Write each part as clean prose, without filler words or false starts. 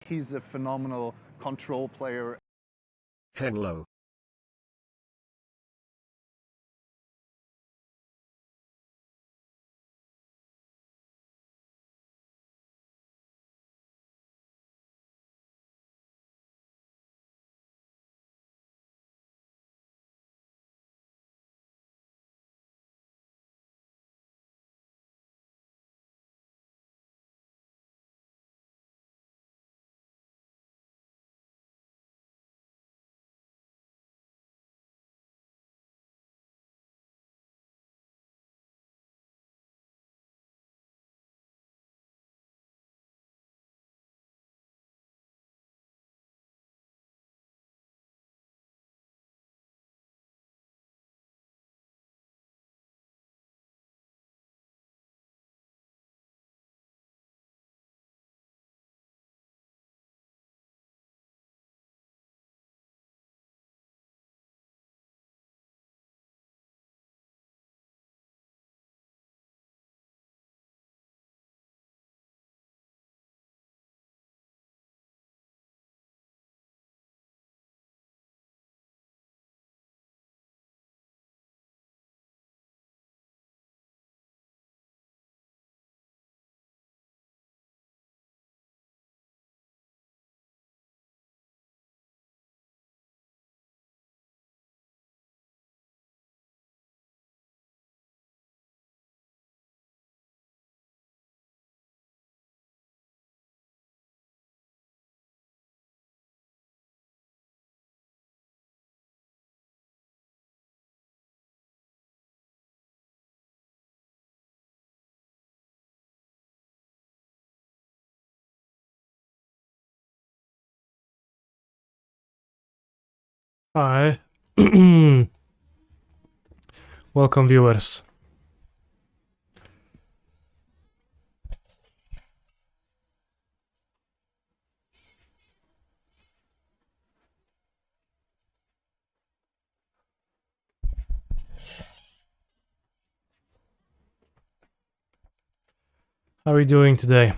He's a phenomenal control player. Hello. Hi. Welcome, viewers. How are we doing today?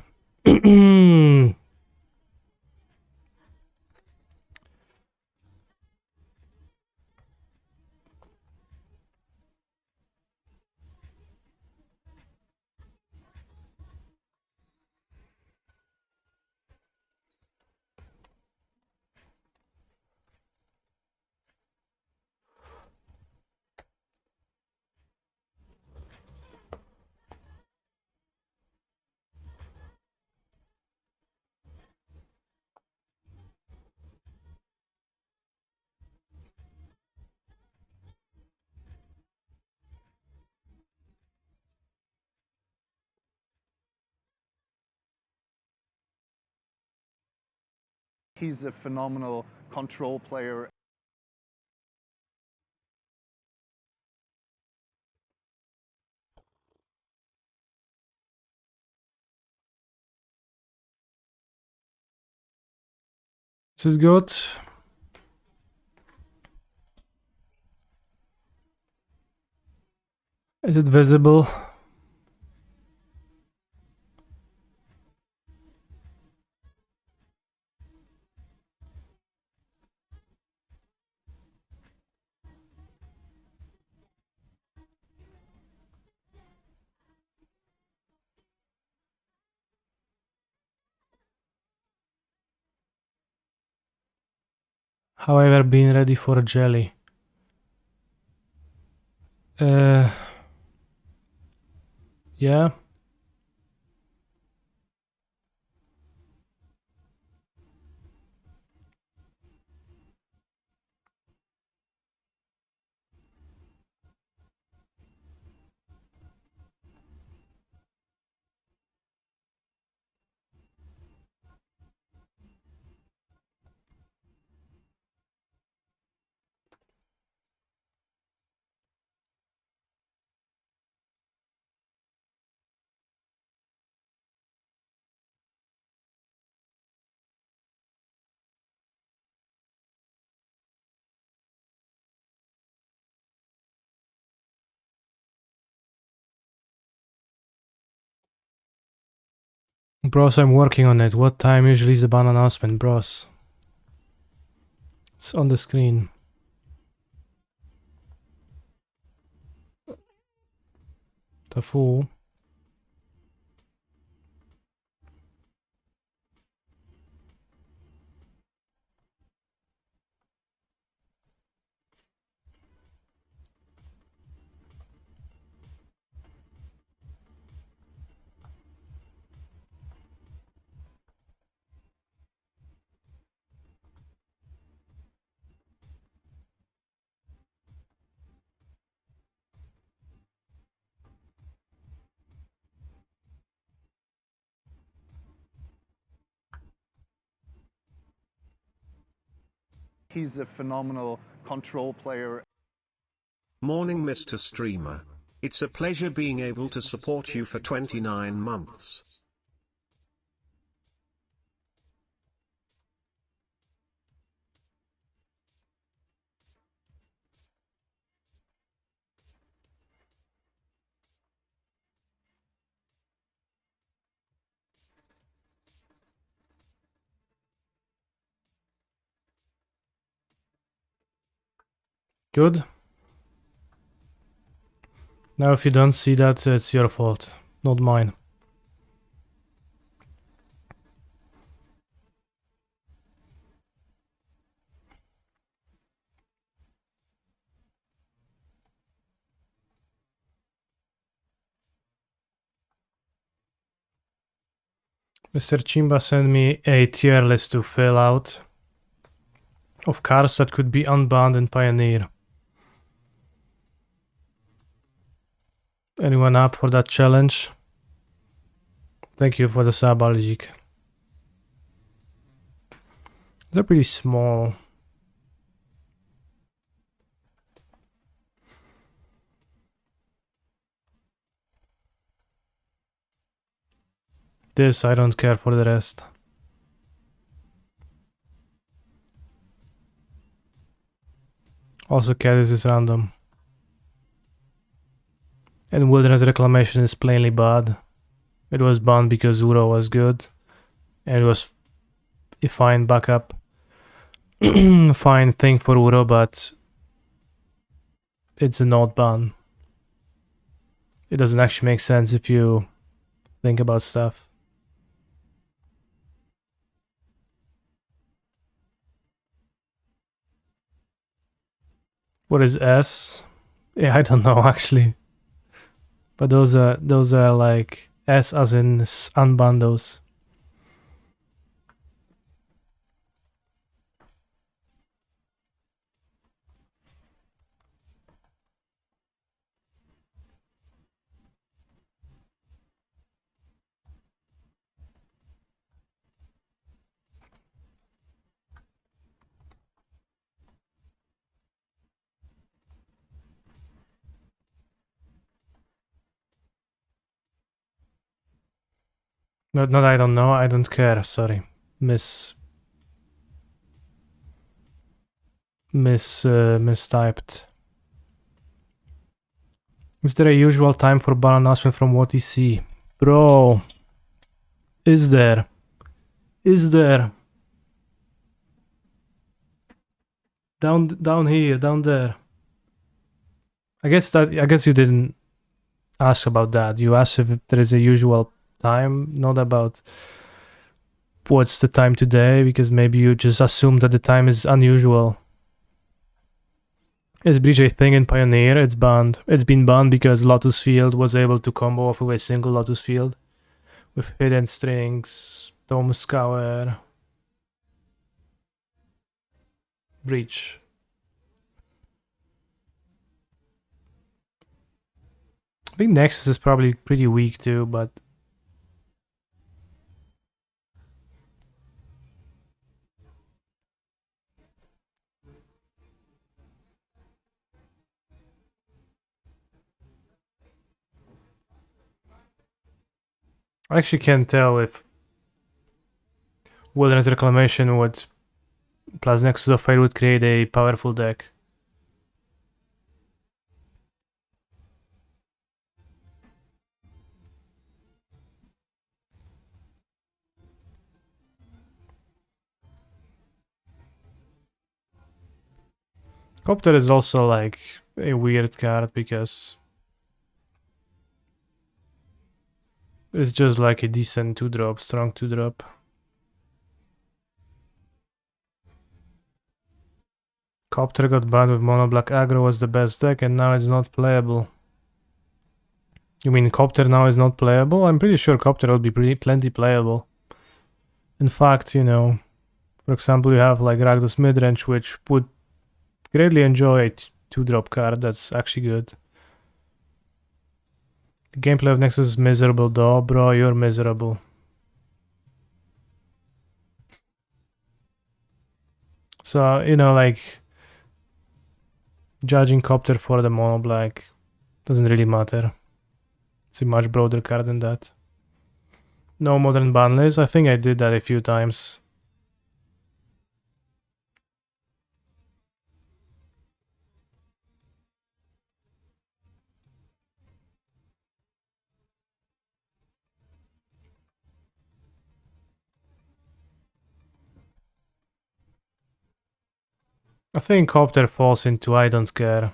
He's a phenomenal control player. Is it good? Is it visible? Have I ever been ready for a jelly? Yeah. Bros, I'm working on it. What time usually is the ban announcement, bros? It's on the screen. The fool. He's a phenomenal control player. Morning, Mr. Streamer. It's a pleasure being able to support you for 29 months. Good. Now if you don't see that, it's your fault, not mine. Mr. Chimba sent me a tier list to fill out of cars that could be unbanned in Pioneer. Anyone up for that challenge? Thank you for the sub, Aljik. They're pretty small. This, I don't care for the rest. Also, Cadis is random. And Wilderness Reclamation is plainly bad. It was banned because Uro was good. And it was a fine backup. Fine thing for Uro, but it's a not ban. It doesn't actually make sense if you think about stuff. What is S? Yeah, I don't know actually. But those are like S as in unbandos. No, I don't know. I don't care. Sorry, mistyped. Is there a usual time for ban announcement from what you see, bro? Is there? Is there? Down here, down there. I guess you didn't ask about that. You asked if there is a usual time, not about what's the time today, because maybe you just assume that the time is unusual. Is Breach a thing in Pioneer? It's banned. It's been banned because Lotus Field was able to combo off of a single Lotus Field with hidden strings, Tom Scour, Breach. I think Nexus is probably pretty weak too, but I actually can't tell if Wilderness Reclamation would plus Nexus of Fate would create a powerful deck. Copter is also like a weird card because it's just like a decent 2-drop, strong 2-drop. Copter got banned with mono black aggro was the best deck and now it's not playable. You mean Copter now is not playable? I'm pretty sure Copter will be plenty playable. In fact, you know, for example, you have like Rakdos Midrange, which would greatly enjoy a 2-drop card that's actually good. The gameplay of Nexus is miserable though, bro, you're miserable. So, you know, like, judging Copter for the mono black doesn't really matter. It's a much broader card than that. No modern ban list, I think I did that a few times. I think Copter falls into I don't care.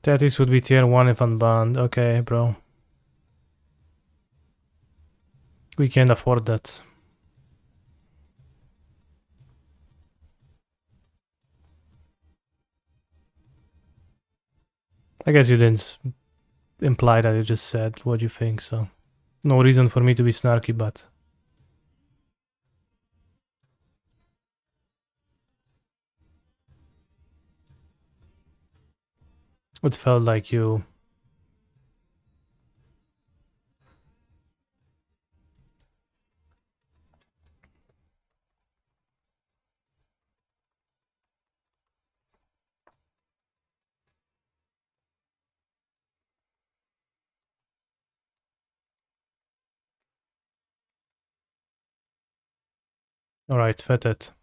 Tethys would be tier 1 if unbanned. Okay, bro. We can't afford that. I guess you didn't imply that, you just said what you think, so no reason for me to be snarky, but it felt like you. Alright, fetet.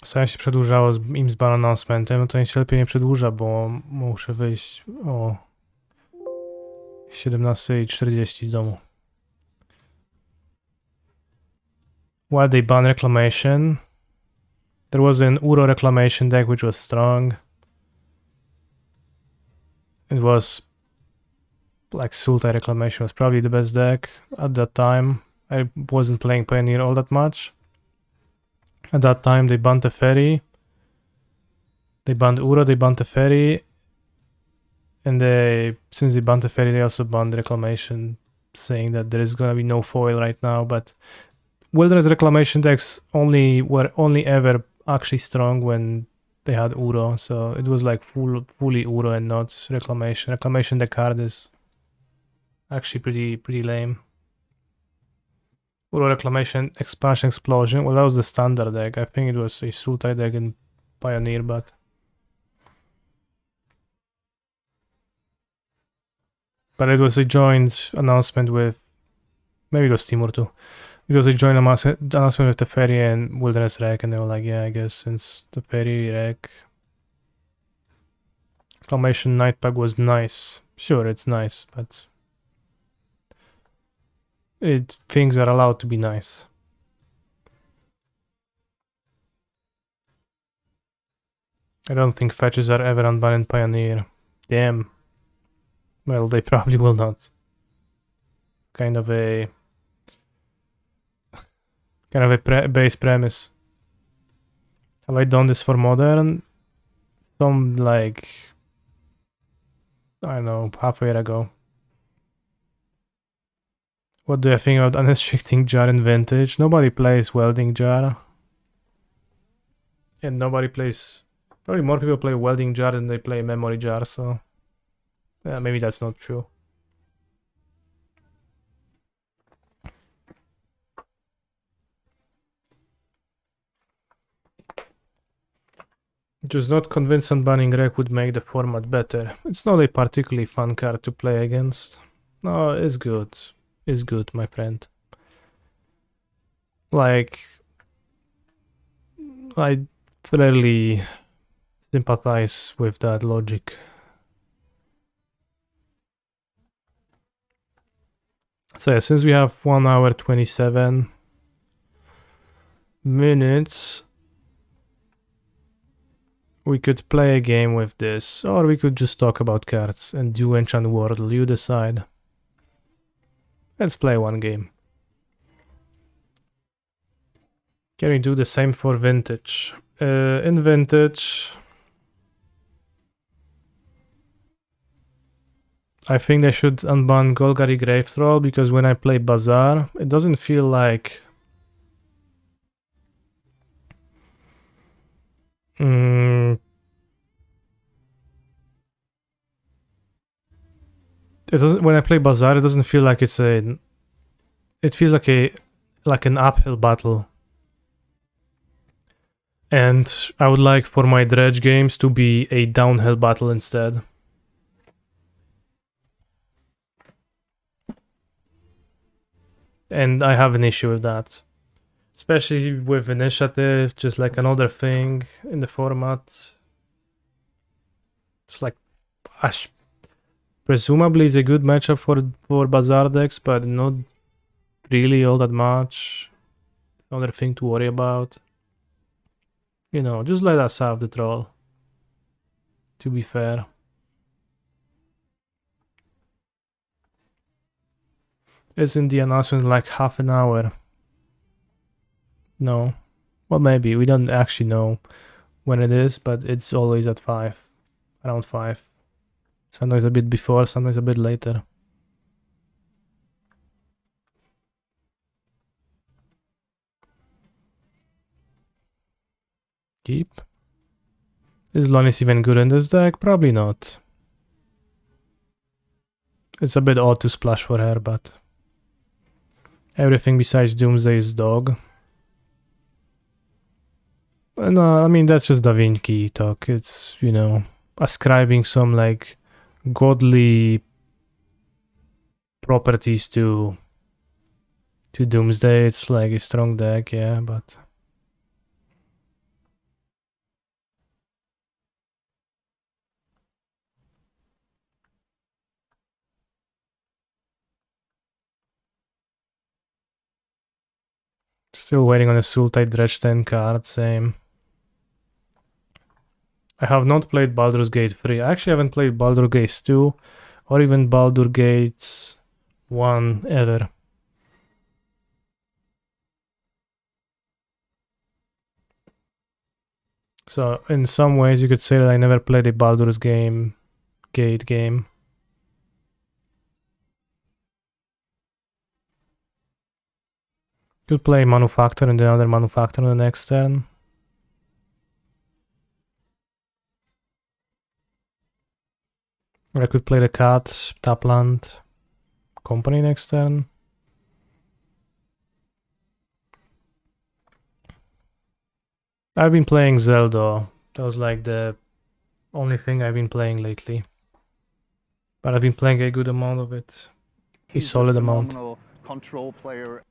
Sam się przedłużało im z ban announcementem, no to niech się lepiej nie przedłuża, bo muszę wyjść o 17:40 z domu. While they ban reclamation, there was an Uro reclamation deck which was strong. It was like Sultai reclamation was probably the best deck at that time. I wasn't playing Pioneer all that much. At that time they banned Teferi, they banned Uro, they banned Teferi, and since they banned Teferi, they also banned Reclamation, saying that there is gonna be no foil right now, but Wilderness Reclamation decks were only ever actually strong when they had Uro, so it was like fully Uro and not Reclamation. Reclamation deck card is actually pretty lame. Uro Reclamation Expansion Explosion, well that was the standard deck. I think it was a Sultai deck in Pioneer, but it was a joint announcement with, maybe it was Timur too. It was a joint announcement with the Ferry and Wilderness Rec, and they were like, yeah, I guess since the Ferry Rec, Reclamation Night Pack was nice. Sure, it's nice, but things are allowed to be nice. I don't think fetches are ever unbanned in Pioneer. Damn. Well, they probably will not. Kind of a base premise. Have I done this for Modern? Some like, I don't know, half a year ago. What do I think about unrestricting jar in Vintage? Nobody plays welding jar. And nobody plays, probably more people play welding jar than they play memory jar, so yeah, maybe that's not true. Just not convinced unbanning Rec would make the format better. It's not a particularly fun card to play against. No, it's good. It's good, my friend. Like, I fairly sympathize with that logic. So yeah, since we have 1 hour 27 minutes, we could play a game with this, or we could just talk about cards and do Enchant Wordle. You decide. Let's play one game. Can we do the same for Vintage? In Vintage, I think they should unban Golgari Grave Troll, because when I play Bazaar, it doesn't feel like... it doesn't. When I play Bazaar, it doesn't feel like it's a... It feels like an uphill battle. And I would like for my dredge games to be a downhill battle instead. And I have an issue with that. Especially with initiative, just like another thing in the format. It's like... presumably it's a good matchup for Bazaar decks, but not really all that much. Another thing to worry about. You know, just let us have the troll. To be fair. Isn't the announcement like half an hour? No. Well, maybe. We don't actually know when it is, but it's always at 5. Around 5. Sometimes a bit before, sometimes a bit later. Keep. Is Lonis even good in this deck? Probably not. It's a bit odd to splash for her, but... everything besides Doomsday is dog. No, I mean, that's just Da Vinci talk. It's, you know, ascribing some, like, godly properties to Doomsday. It's like a strong deck, yeah, but... Still waiting on a Sultai Dredge 10 card, same. I have not played Baldur's Gate 3. I actually haven't played Baldur's Gate 2 or even Baldur's Gate 1 ever. So in some ways you could say that I never played a Baldur's Gate game. Could play Manufactor and then another Manufactor on the next turn. Or I could play the cat, tap land, company next turn. I've been playing Zelda. That was like the only thing I've been playing lately. But I've been playing a good amount of it. A solid amount. Control player.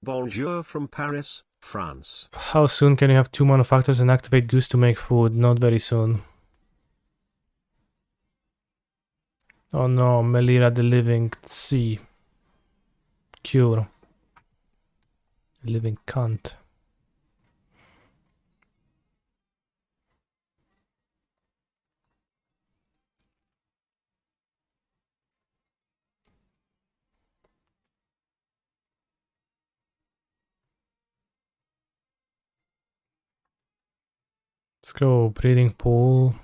Bonjour from Paris, France. How soon can you have 2 Manufactors and activate Goose to make food? Not very soon. Oh no, Melira the Living Sea. Cure. Living cunt. Let's go breeding pool.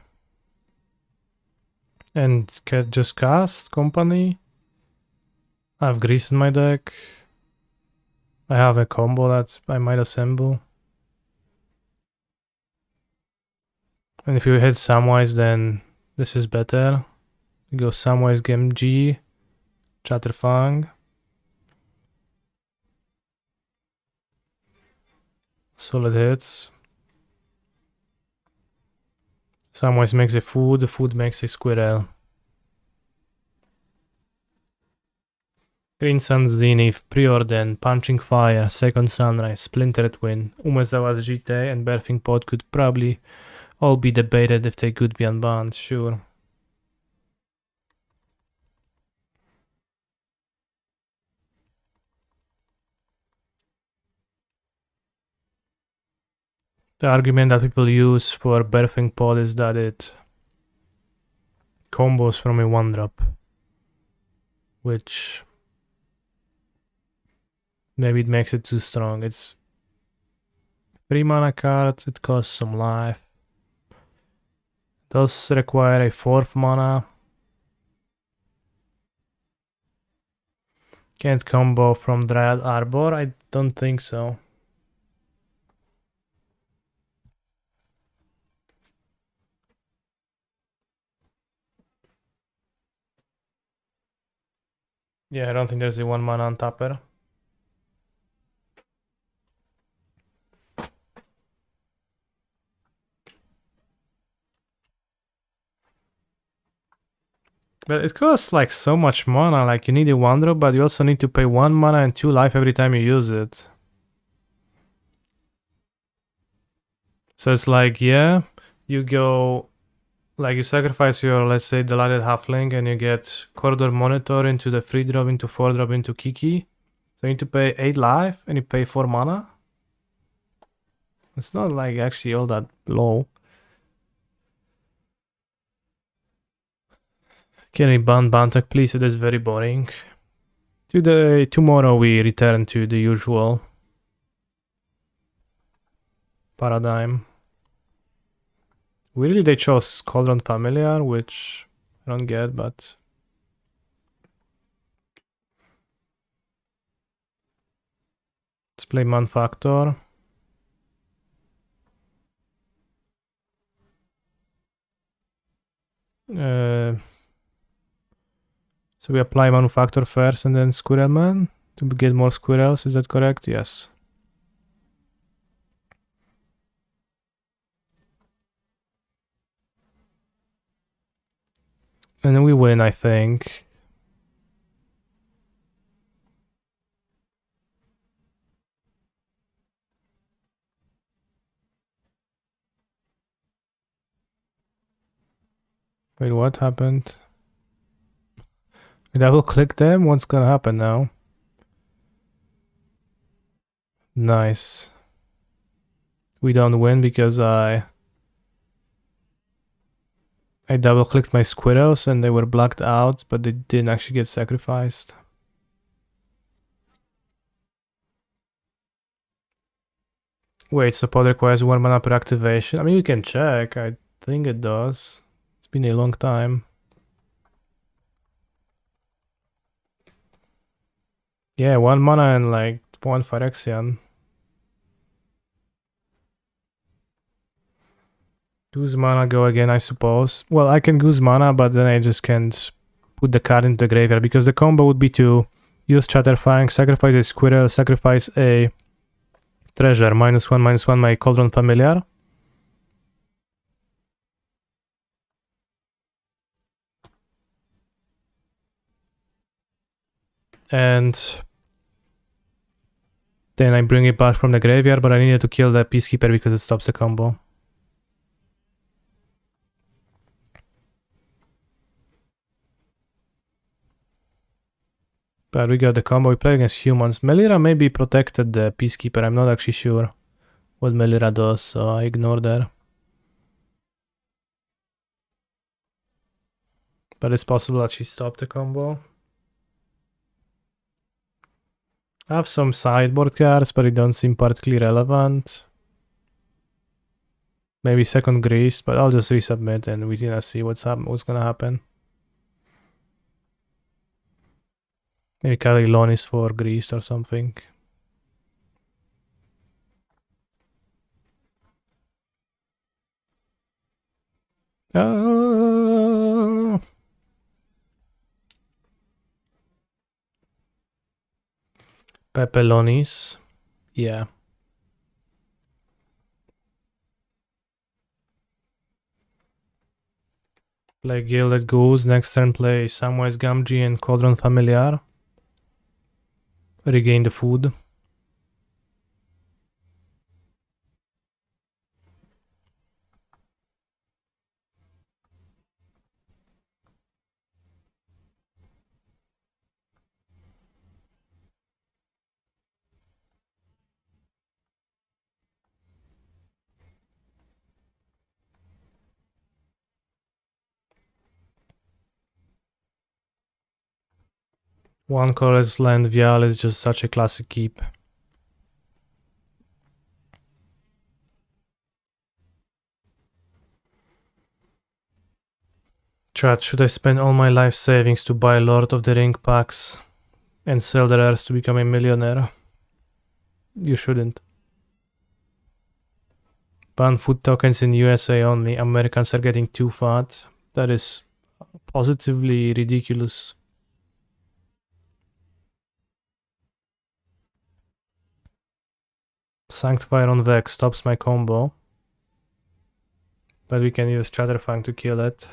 And just cast company. I have grease in my deck. I have a combo that I might assemble. And if you hit Samwise, then this is better. You go Samwise Genji, Chatterfang. Solid hits. Samwise makes a food, the food makes a squirrel. Green Sun Zenith, Preordain, Punching Fire, Second Sunrise, Splintered Twin, Umezawa's GT and Birthing Pod could probably all be debated if they could be unbanned, sure. The argument that people use for birthing pod is that it combos from a 1-drop, which maybe it makes it too strong. It's 3 mana card, it costs some life. Does require a 4th mana. Can't combo from Dryad Arbor? I don't think so. Yeah, I don't think there's a 1 mana untapper. But it costs like so much mana, like you need a 1-drop, but you also need to pay 1 mana and 2 life every time you use it. So it's like, yeah, you go, like you sacrifice your, let's say, delighted halfling and you get Corridor Monitor into the 3-drop, into 4-drop, into Kiki. So you need to pay 8 life and you pay 4 mana. It's not like actually all that low. Can we ban Bantak, please? It is very boring. Tomorrow we return to the usual paradigm. Really, they chose Cauldron Familiar, which I don't get, but let's play Manfactor. So we apply Manufactor first and then Squirrelman to get more squirrels, is that correct? Yes. And then we win, I think. Wait, what happened? We double click them? What's gonna happen now? Nice. We don't win because I double clicked my squirrels and they were blacked out, but they didn't actually get sacrificed. Wait, so pod requires 1 mana per activation? I mean, you can check. I think it does. It's been a long time. Yeah, 1 mana and like 1 Phyrexian. Goose mana, go again, I suppose. Well, I can goose mana, but then I just can't put the card into the graveyard because the combo would be to use Chatterfang, sacrifice a squirrel, sacrifice a treasure, -1/-1, my Cauldron Familiar. And then I bring it back from the graveyard, but I needed to kill the Peacekeeper because it stops the combo. But we got the combo. We play against humans. Melira maybe protected the Peacekeeper. I'm not actually sure what Melira does, so I ignore that. But it's possible that she stopped the combo. I have some sideboard cards, but it don't seem particularly relevant. Maybe second Grease, but I'll just resubmit and we're gonna see what's gonna happen. Maybe Kelly Loan is for Greased or something. Pepelonis. Yeah. Play Gilded Goose. Next turn play Samwise Gamgee and Cauldron Familiar. Regain the food. One colorless land Vial is just such a classic keep. Chat, should I spend all my life savings to buy Lord of the Ring packs and sell the rares to become a millionaire? You shouldn't. Ban food tokens in USA only. Americans are getting too fat. That is positively ridiculous. Sanctifier on Vex stops my combo. But we can use Chatterfang to kill it.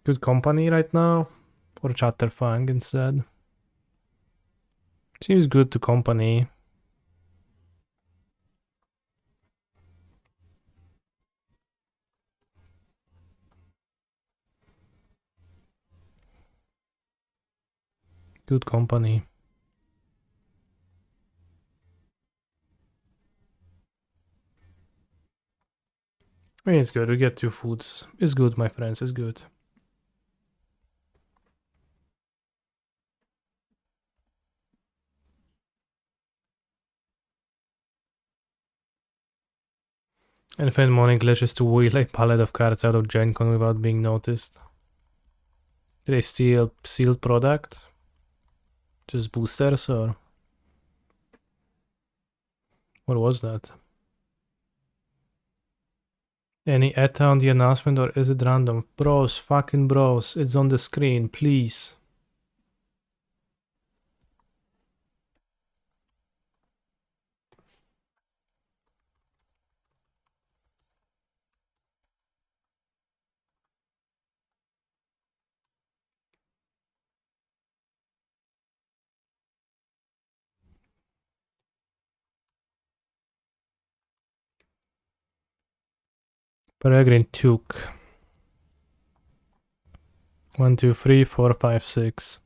Good company right now? Or Chatterfang instead? Seems good to company. Good company. I mean, it's good. We get 2 foods. It's good, my friends. It's good. And if morning glitches to wheel a pallet of cards out of Gen Con without being noticed. Did they steal sealed product? Just boosters or what was that? Any ETA on the announcement or is it random? Bros, fucking bros, it's on the screen, please. Peregrine Took. 1, 2, 3, 4, 5, 6.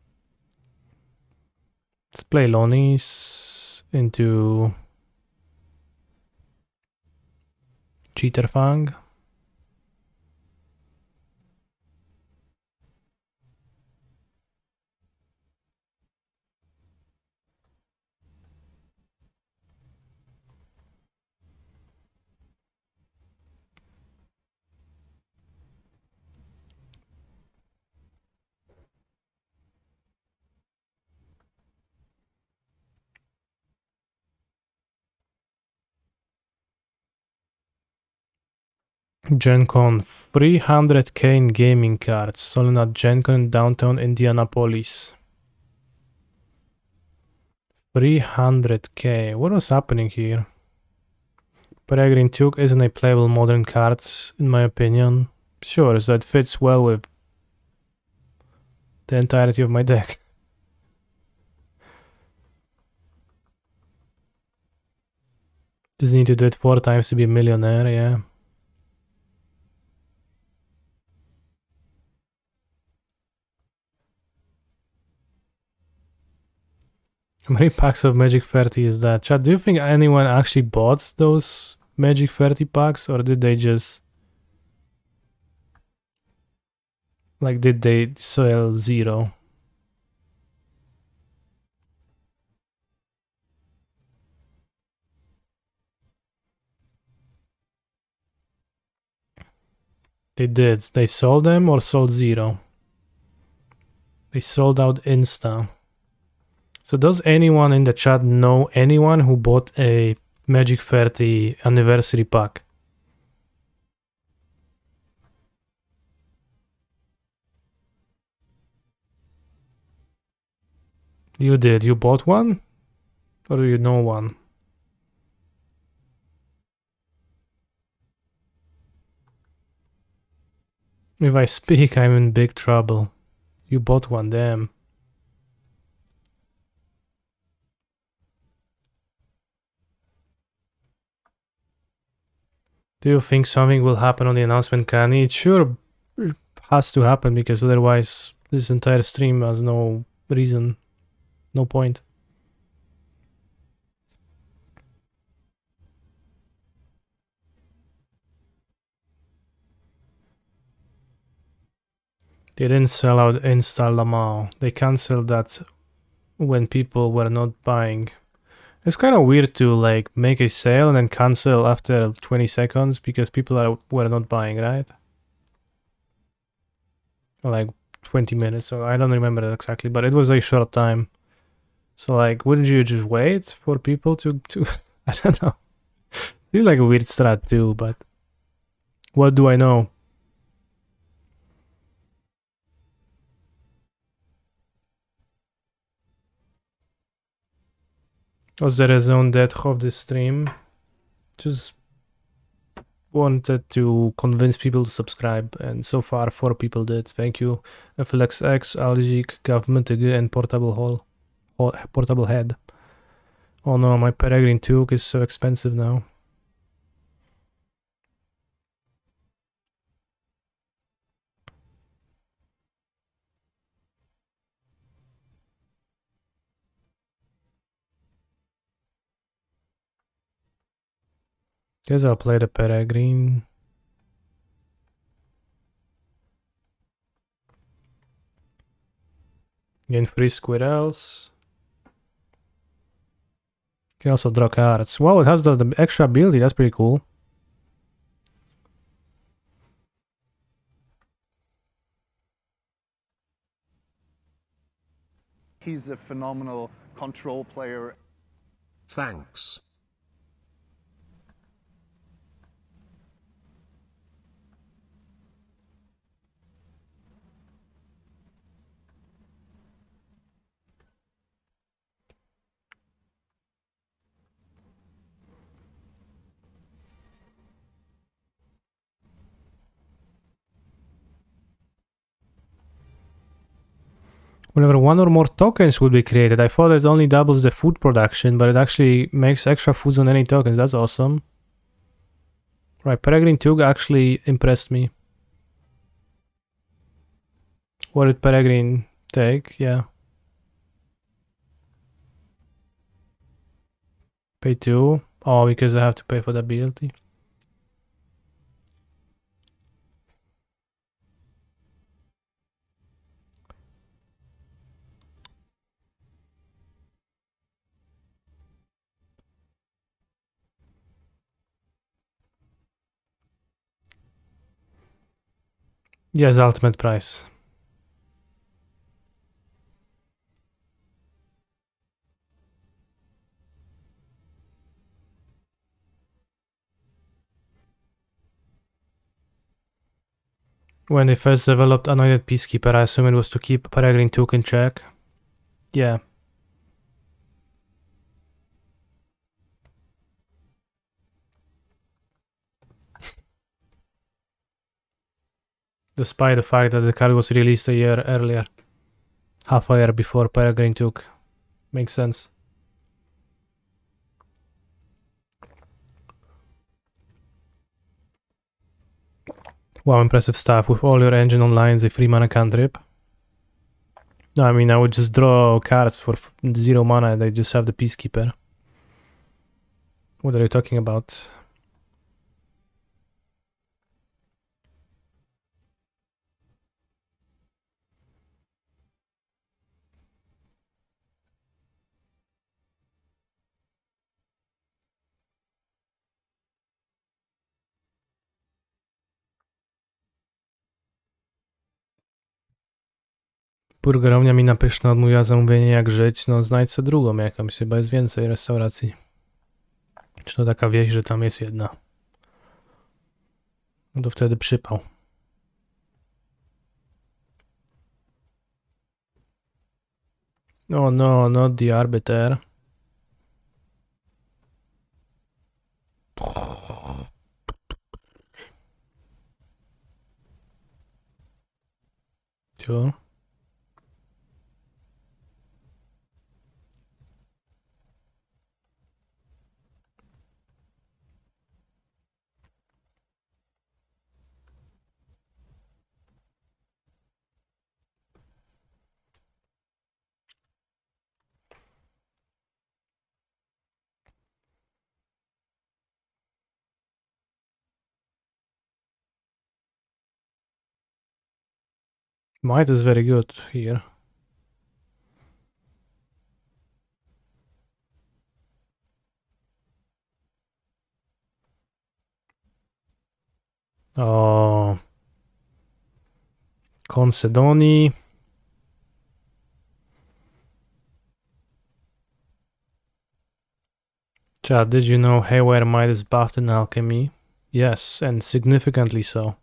Let's play Lonis into Cheaterfang. Gen Con, 300k in gaming cards, sold at Gen Con in downtown Indianapolis. 300k, what was happening here? Peregrine Took isn't a playable modern card, in my opinion. Sure, so it fits well with the entirety of my deck. Just need to do it 4 times to be a millionaire, yeah. How many packs of Magic 30 is that? Chat, do you think anyone actually bought those Magic 30 packs or did they just... Like, did they sell 0? They did. They sold them or sold 0? They sold out insta. So does anyone in the chat know anyone who bought a Magic 30 anniversary pack? You did. You bought one? Or do you know one? If I speak, I'm in big trouble. You bought one, damn. Do you think something will happen on the announcement, Kanye? It sure has to happen because otherwise this entire stream has no reason, no point. They didn't sell out Insta Lamau. They canceled that when people were not buying. It's kind of weird to like make a sale and then cancel after 20 seconds because people were not buying, right? Like 20 minutes, so I don't remember that exactly, but it was a short time. So like, wouldn't you just wait for people to I don't know. Seems like a weird strat too, but what do I know? Was there a zone death of the stream? Just wanted to convince people to subscribe, and so far 4 people did. Thank you. FLXX, Algic, Government and Portable Head. Oh no, my Peregrine Took is so expensive now. Guess I'll play the Peregrine. Gain 3 squirrels. Can also draw cards. Wow, it has the extra ability, that's pretty cool. He's a phenomenal control player. Thanks. Whenever 1 or more tokens would be created, I thought it only doubles the food production, but it actually makes extra foods on any tokens. That's awesome. Right, Peregrine Tug actually impressed me. What did Peregrine take? Yeah. Pay 2. Oh, because I have to pay for the ability. Yes, ultimate price. When they first developed Anointed Peacekeeper, I assume it was to keep Peregrine Took in check. Yeah. Despite the fact that the card was released a year earlier. Half a year before Peregrine Took. Makes sense. Wow, impressive stuff. With all your engine online, it's a 3 mana cantrip. No, I mean, I would just draw cards for 0 mana and I just have the Peacekeeper. What are you talking about? Burgerownia Mina Pyszna odmówiła zamówienia jak żyć. No znajdź sobie drugą jakąś, chyba jest więcej restauracji. Czy to taka wieś, że tam jest jedna? No to wtedy przypał. Oh no, not the arbiter. Sure. Might is very good here. Oh, Concedoni. Chad, did you know Haywire Might is buffed in Alchemy? Yes, and significantly so.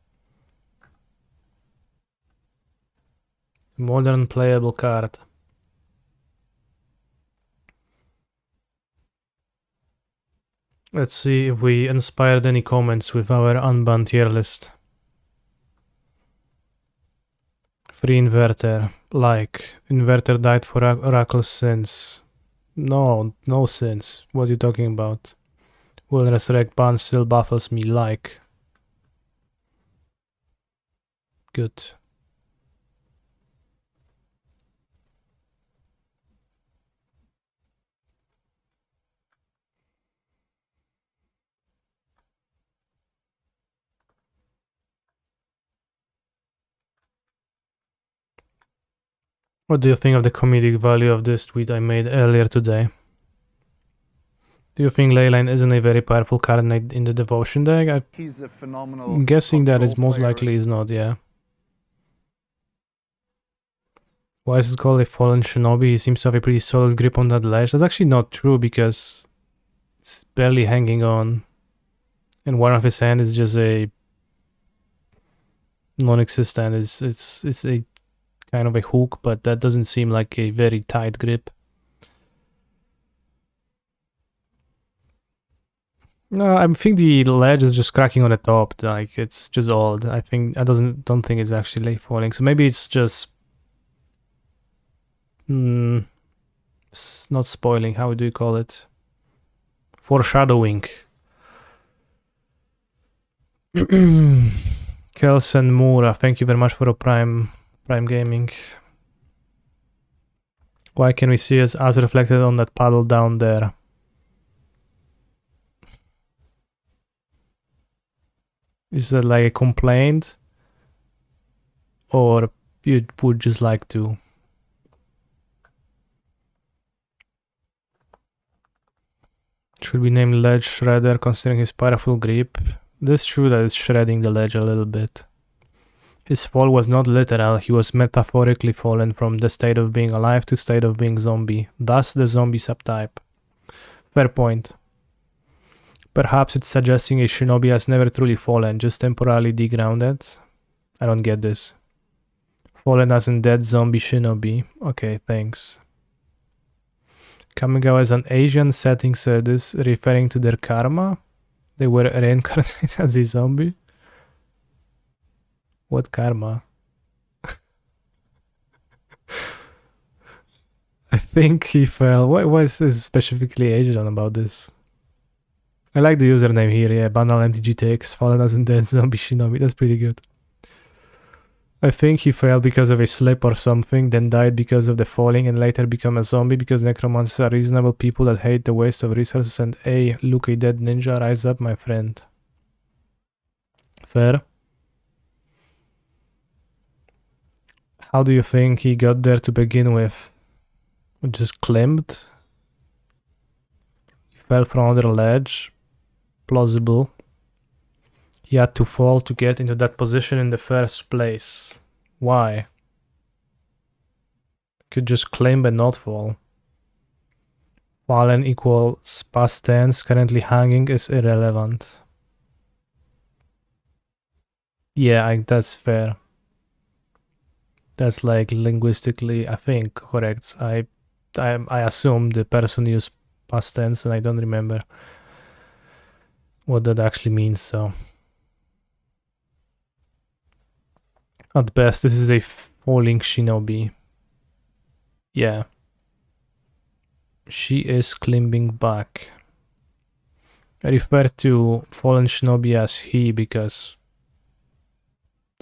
Modern playable card. Let's see if we inspired any comments with our unban tier list. Free Inverter. Like, Inverter died for Oracle Sins. No sins. What are you talking about? Will Resurrect Ban still buffers me, like. Good. What do you think of the comedic value of this tweet I made earlier today? Do you think Leyline isn't a very powerful card in the Devotion deck? He's a phenomenal. I'm guessing that is most player. likely is not, yeah. Why is it called a Fallen Shinobi? He seems to have a pretty solid grip on that ledge. That's actually not true because it's barely hanging on. And one of his hand is just a non-existent. It's a kind of a hook, but that doesn't seem like a very tight grip. No, I think the ledge is just cracking on the top. Like it's just old. I don't think it's actually falling. So maybe it's just it's not spoiling. How do you call it? Foreshadowing. Kelsen Moura, thank you very much for a Prime Gaming. Why can we see us as reflected on that paddle down there? Is that like a complaint? Or you would just like to? Should we name Ledge Shredder considering his powerful grip? This is true that it's shredding the ledge a little bit. His fall was not literal, he was metaphorically fallen from the state of being alive to state of being zombie, thus the zombie subtype. Fair point. Perhaps it's suggesting a shinobi has never truly fallen, just temporarily degrounded. I don't get this. Fallen as in dead zombie shinobi. Okay, thanks. Kamigawa is an Asian setting, so this referring to their karma? They were reincarnated as a zombie? What karma? I think he fell. Why is this specifically Asian about this? I like the username here, yeah. Banal MTG takes, fallen as in dead zombie shinobi. That's pretty good. I think he fell because of a slip or something, then died because of the falling and later become a zombie because necromancers are reasonable people that hate the waste of resources and hey, look, a dead ninja, rise up, my friend. Fair. How do you think he got there to begin with? Just climbed? He fell from under a ledge? Plausible. He had to fall to get into that position in the first place. Why? Could just climb and not fall. Fallen equals past tense, currently hanging is irrelevant. Yeah, that's fair. That's like linguistically, I think, correct. I assume the person used past tense and I don't remember what that actually means, so. At best, this is a falling shinobi. Yeah. She is climbing back. I refer to fallen shinobi as he because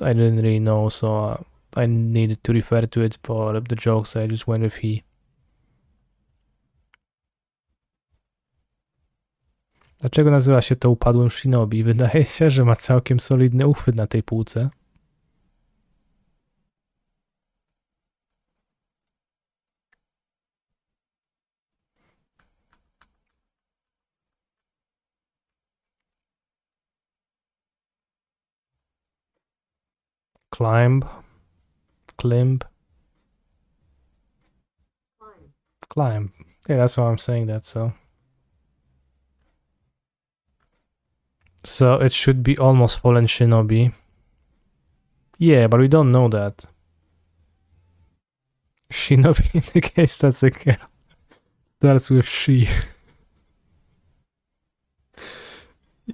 I didn't really know, so I needed to refer to it for the jokes, so I just went with he. Dlaczego nazywa się to upadłym shinobi? Wydaje się, że ma całkiem solidny uchwyt na tej półce. Climb. Yeah, that's why I'm saying that, so. So it should be almost fallen shinobi. Yeah, but we don't know that. Shinobi in the case that's a girl. Starts with she.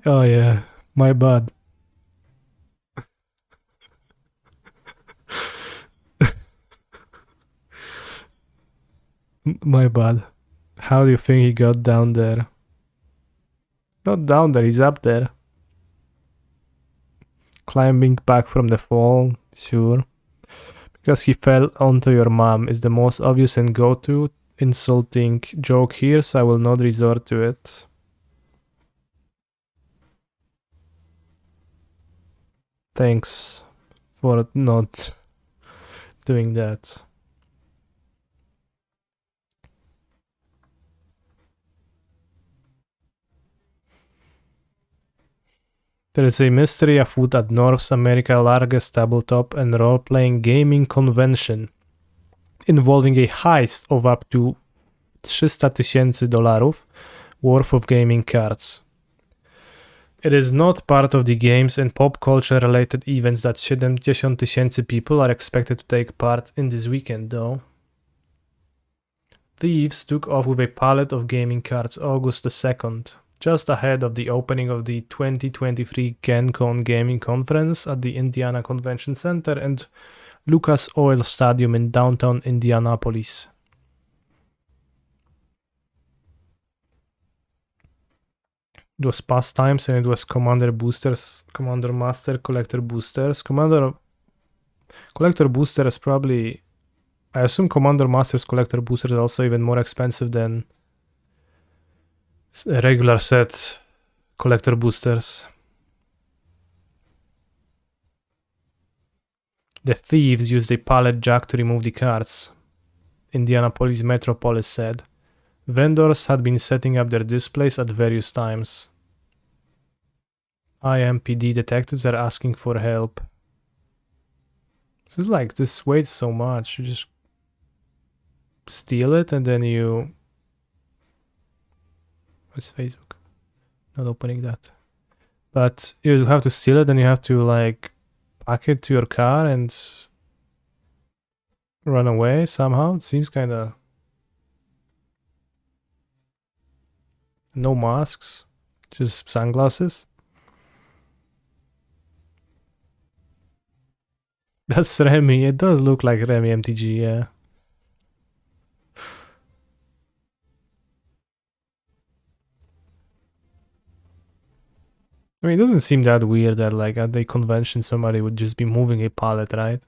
Oh yeah, my bad. My bad. How do you think he got down there? Not down there, he's up there. Climbing back from the fall, sure. Because he fell onto your mom is the most obvious and go-to insulting joke here, so I will not resort to it. Thanks for not doing that. There is a mystery afoot at North America's largest tabletop and role-playing gaming convention involving a heist of up to $300,000 worth of gaming cards. It is not part of the games and pop culture related events that 70,000 people are expected to take part in this weekend though. Thieves took off with a pallet of gaming cards August 2nd, just ahead of the opening of the 2023 GenCon Gaming Conference at the Indiana Convention Center and Lucas Oil Stadium in downtown Indianapolis. It was pastimes and it was Commander Boosters, Commander Master, Collector Boosters. Collector Boosters probably... I assume Commander Master's Collector Boosters are also even more expensive than regular set Collector Boosters. The thieves used a pallet jack to remove the cards, Indianapolis Metropolis said. Vendors had been setting up their displays at various times. IMPD detectives are asking for help. So it's like, this weighs so much. You just steal it and then you... What's Facebook? Not opening that. But you have to steal it and you have to like pack it to your car and run away somehow. It seems kind of... No masks, just sunglasses. That's Remy. It does look like Remy MTG, yeah. I mean, it doesn't seem that weird that like at a convention somebody would just be moving a pallet, right?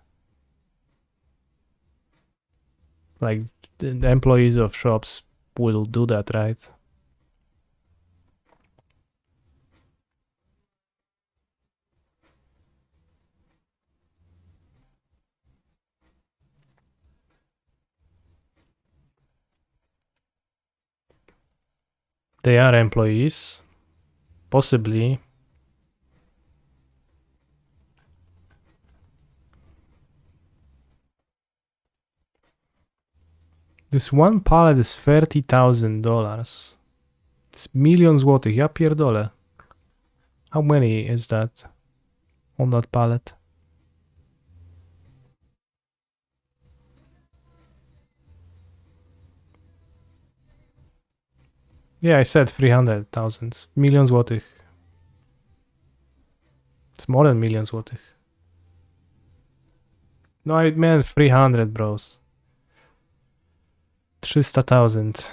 Like the employees of shops will do that, right? They are employees. Possibly. This one pallet is $30,000. It's milion złotych, ja pierdolę. How many is that on that pallet? Yeah, I said 300,000. Milion złotych. It's more than milion złotych. No, I meant 300, bros. 300,000.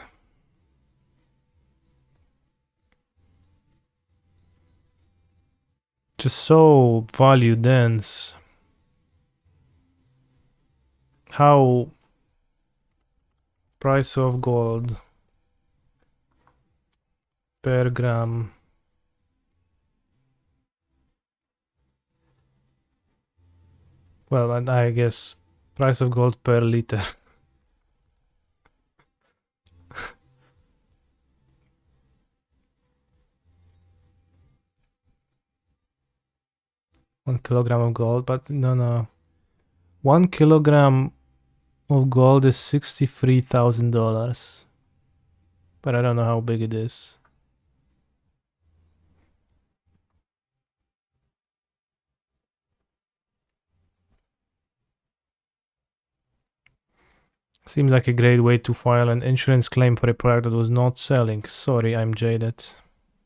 Just so value dense. How price of gold per gram. Well, and I guess price of gold per liter. 1 kilogram of gold, but no. 1 kilogram of gold is $63,000. But I don't know how big it is. Seems like a great way to file an insurance claim for a product that was not selling. Sorry, I'm jaded.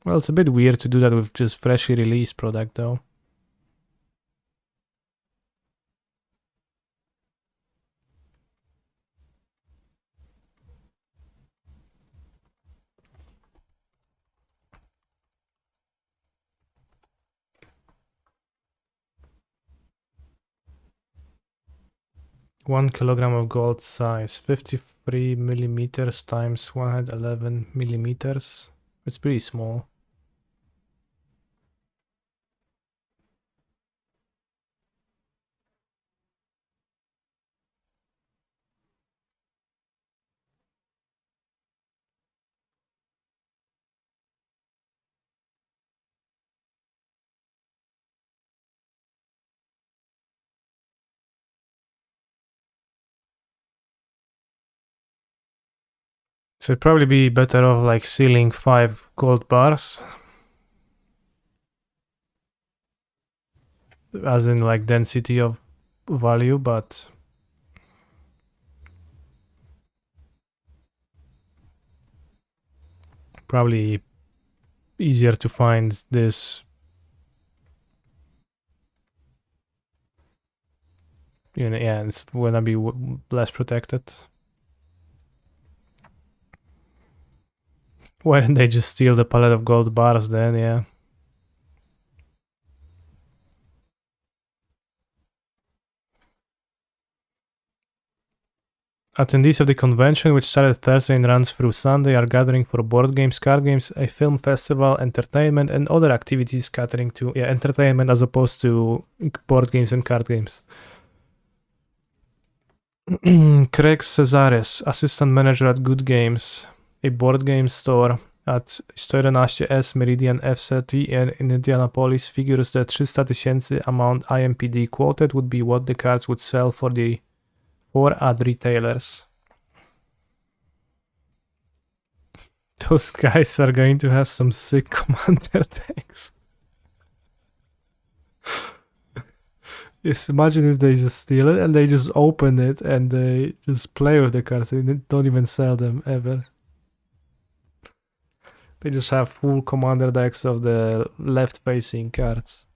Well, it's a bit weird to do that with just freshly released product though. One kilogram of gold size, 53 millimeters times 111 millimeters. It's pretty small. So it'd probably be better off like sealing 5 gold bars. As in like density of value, but probably easier to find this. You know, yeah, it's gonna be less protected. Why didn't they just steal the pallet of gold bars then? Yeah. Attendees of the convention, which started Thursday and runs through Sunday, are gathering for board games, card games, a film festival, entertainment, and other activities catering to entertainment as opposed to board games and card games. Craig Cesaris, assistant manager at Good Games, a board game store at 111S Meridian FCT in Indianapolis, figures that 300,000 amount IMPD quoted would be what the cards would sell for at retailers. Those guys are going to have some sick commander decks. Yes, imagine if they just steal it and they just open it and they just play with the cards and don't even sell them ever. They just have full commander decks of the left-facing cards.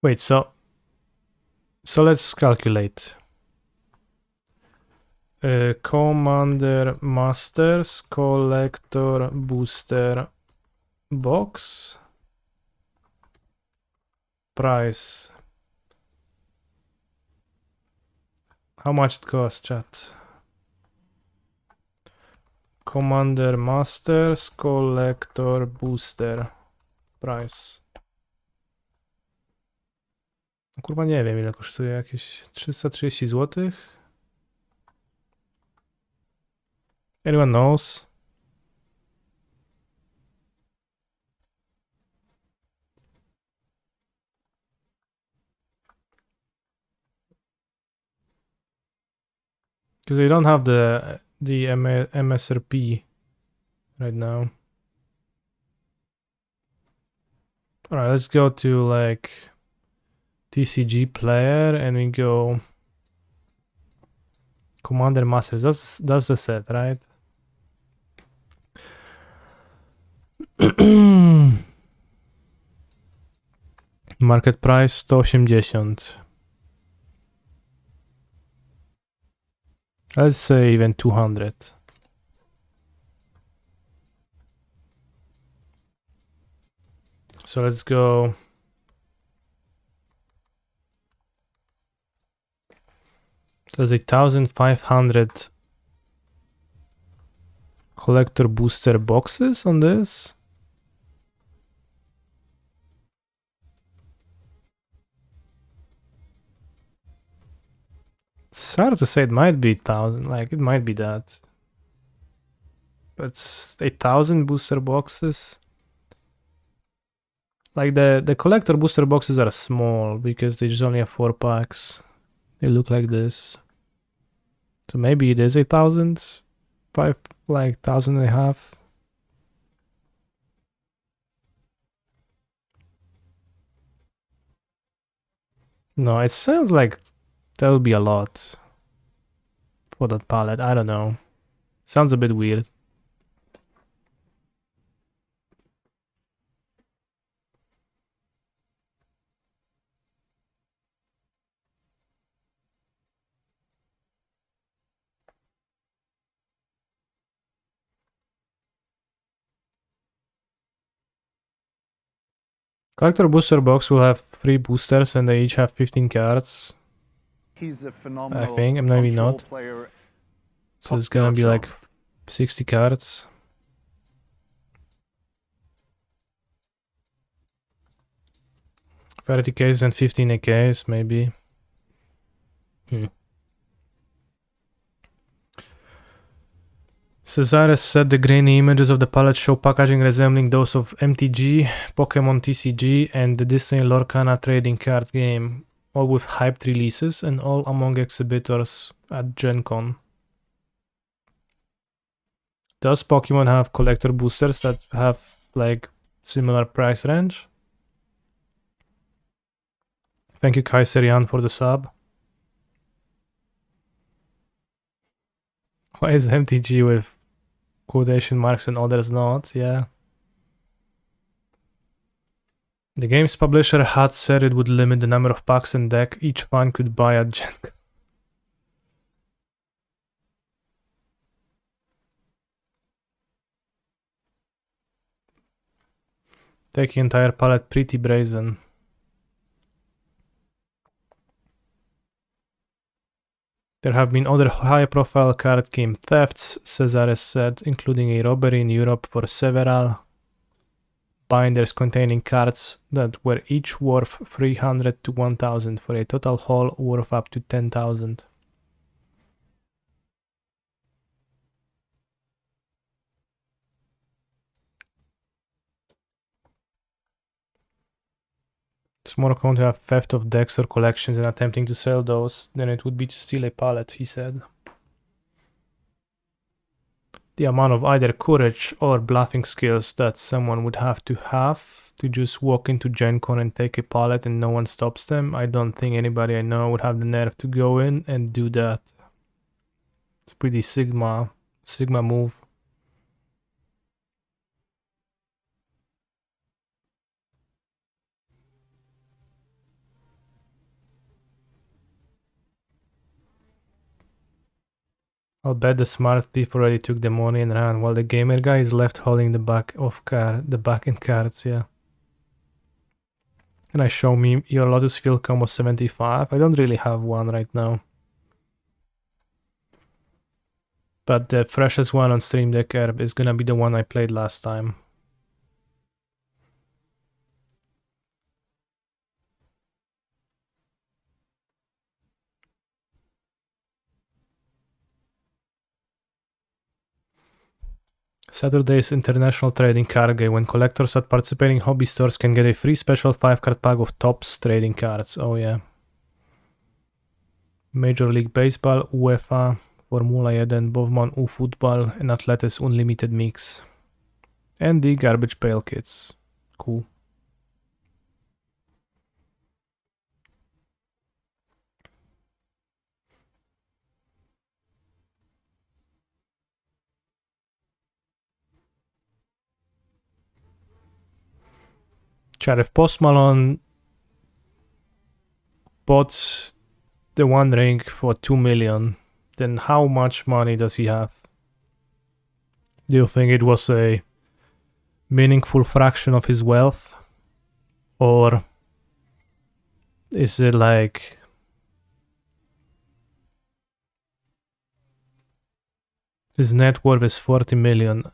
Wait, so let's calculate. Commander Masters Collector Booster Box price. How much it costs, chat? Commander Masters Collector Booster price. Kurwa nie wiem ile kosztuje, jakieś 330 zł? Anyone knows? Because they don't have the MSRP right now. Alright, let's go to like TCG player and we go Commander Masters. That's the set, right? Market price 180. Let's say even 200. So let's go. There's 1,500 collector booster boxes on this. It's hard to say. It might be 1,000. Like, it might be that. But it's 8,000 booster boxes. Like, the collector booster boxes are small because they just only have 4 packs. They look like this. So maybe it is 8,000. 1,000 and a half. No, it sounds like that would be a lot for that palette. I don't know. Sounds a bit weird. Collector booster box will have 3 boosters and they each have 15 cards. He's a phenomenal I think, maybe control not. player. So it's gonna be like 60 cards. 30 cases and 15 AKs, maybe. Cesares said the grainy images of the palette show packaging resembling those of MTG, Pokemon TCG, and the Disney Lorcana trading card game, all with hyped releases and all among exhibitors at Gen Con. Does Pokemon have collector boosters that have like similar price range? Thank you, Kaiserian, for the sub. Why is MTG with quotation marks and others not? Yeah. The game's publisher had said it would limit the number of packs and deck each fan could buy at Gen Con. Taking entire palette pretty brazen. There have been other high-profile card game thefts, Cesares said, including a robbery in Europe for several binders containing cards that were each worth 300 to 1,000 for a total haul worth up to 10,000. It's more common to have theft of decks or collections and attempting to sell those than it would be to steal a palette, he said. The amount of either courage or bluffing skills that someone would have to just walk into Gen Con and take a palette and no one stops them, I don't think anybody I know would have the nerve to go in and do that. It's pretty Sigma move. I'll bet the smart thief already took the money and ran, while the gamer guy is left holding the back end cards, yeah. Can I show me your Lotus Field combo 75? I don't really have one right now. But the freshest one on Stream Deck Herb is gonna be the one I played last time. Saturday's International Trading Card Game, when collectors at participating hobby stores can get a free special 5-card pack of Topps trading cards. Oh yeah. Major League Baseball, UEFA, Formula 1, Bowman U Football, and Atletes Unlimited Mix. And the Garbage Pail Kits. Cool. Chat, if Post Malone bought the One Ring for 2 million, then how much money does he have? Do you think it was a meaningful fraction of his wealth? Or is it like his net worth is 40 million?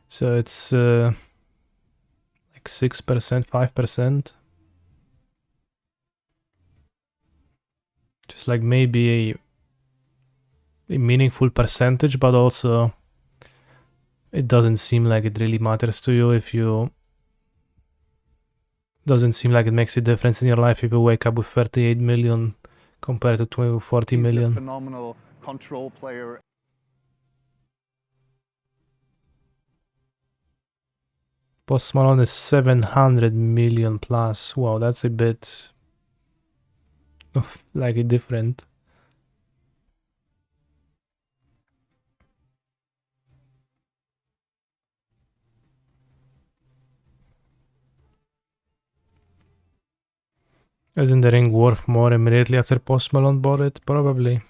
So it's like 6%, 5%. Just like maybe a meaningful percentage, but also it doesn't seem like it really matters to you if you doesn't seem like it makes a difference in your life if you wake up with 38 million compared to 40 He's million. a phenomenal control player. Post Malone is 700 million plus. Wow, that's a bit of like a different. Isn't the ring worth more immediately after Post Malone bought it? Probably.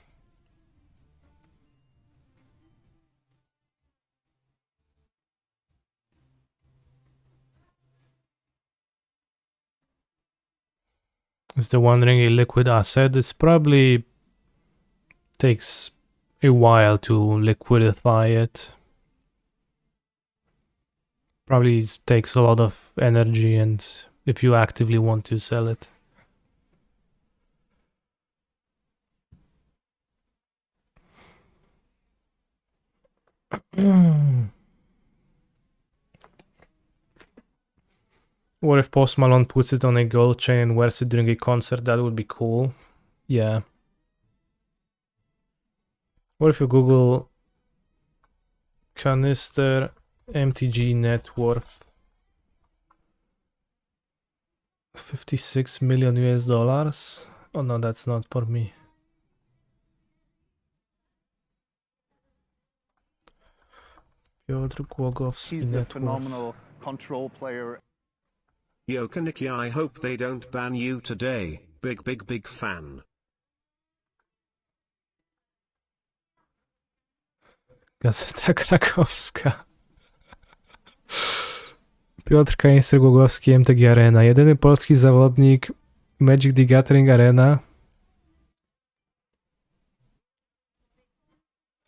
Is the One Ring a liquid asset? It's probably takes a while to liquidify it. Probably takes a lot of energy, and if you actively want to sell it. What if Post Malone puts it on a gold chain and wears it during a concert? That would be cool. Yeah. What if you Google canister MTG net worth 56 million US dollars? Oh no, that's not for me. Piotr Głogowski He's a net phenomenal worth. control player. Yo Kaniki, I hope they don't ban you today. Big fan. Gazeta Krakowska. Piotr Kanister Głogowski, MTG Arena. Jedyny polski zawodnik Magic the Gathering Arena.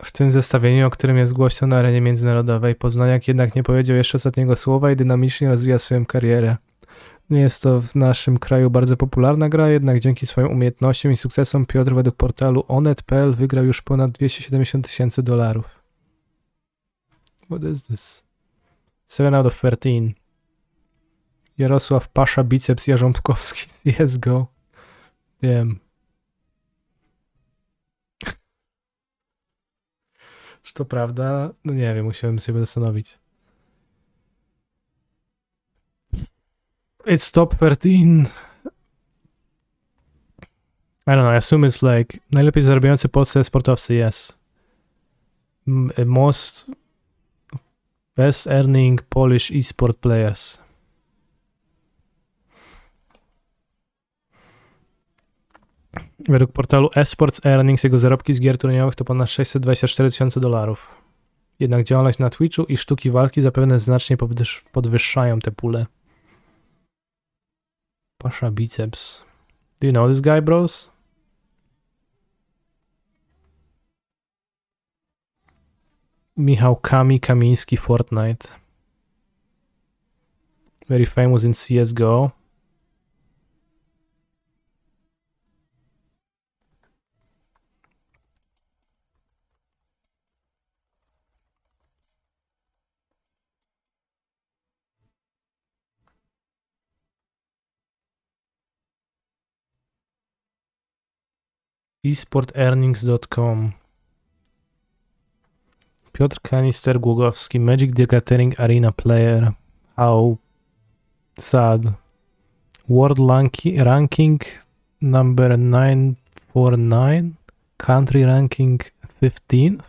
W tym zestawieniu, o którym jest głośno na arenie międzynarodowej, Poznaniak jednak nie powiedział jeszcze ostatniego słowa i dynamicznie rozwija swoją karierę. Nie jest to w naszym kraju bardzo popularna gra, jednak dzięki swoim umiejętnościom i sukcesom Piotr według portalu onet.pl wygrał już ponad $270,000. What is this? 7 out of 13. Jarosław Pasza Biceps Jarząbkowski CSGO. Wiem. Czy to prawda? No nie wiem, musiałem sobie zastanowić. It's top 13. I don't know, I assume it's like najlepiej zarabiający polscy sportowcy, yes. Most best earning Polish e-sport players. Według portalu eSports Earnings jego zarobki z gier turniejowych to ponad $624,000. Jednak działalność na Twitchu i sztuki walki zapewne znacznie podwyższają te pule. Pasza Biceps. Do you know this guy, bros? Michał Kamiński Fortnite. Very famous in CSGO. esportearnings.com. Piotr Kanister Głogowski, Magic the Gathering Arena player. How sad. World ranking number 949. Country ranking 15th.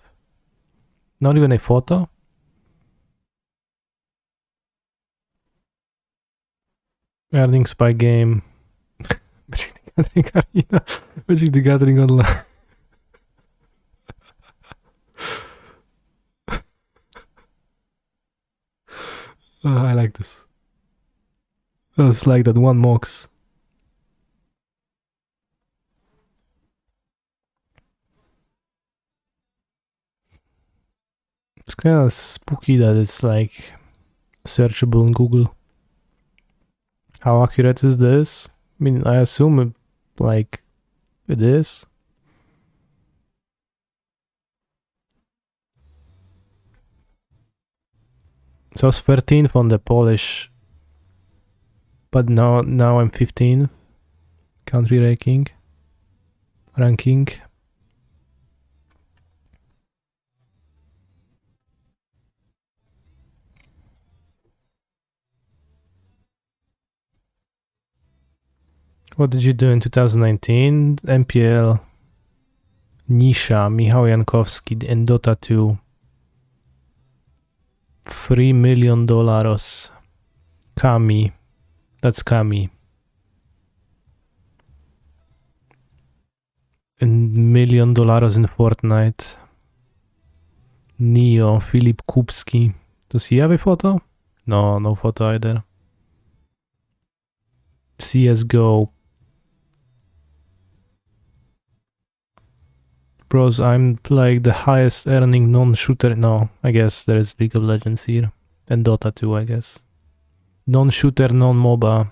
Not even a photo. Earnings by game. Magic the Gathering Arena. Magic the Gathering Online. I like this. It's like that one Mox. It's kind of spooky that it's like searchable in Google. How accurate is this? I mean, I assume it is. So I was 13th on the Polish, but now I'm 15th country ranking. What did you do in 2019? MPL, Nisha, Michał Jankowski, and Dota 2. $3 million. Kami. That's Kami. And $1 million in Fortnite. Neo, Filip Kupski. Does he have a photo? No photo either. CSGO. Bros, I'm like the highest earning non-shooter. No, I guess there is League of Legends here. And Dota 2, I guess. Non-shooter, non-MOBA.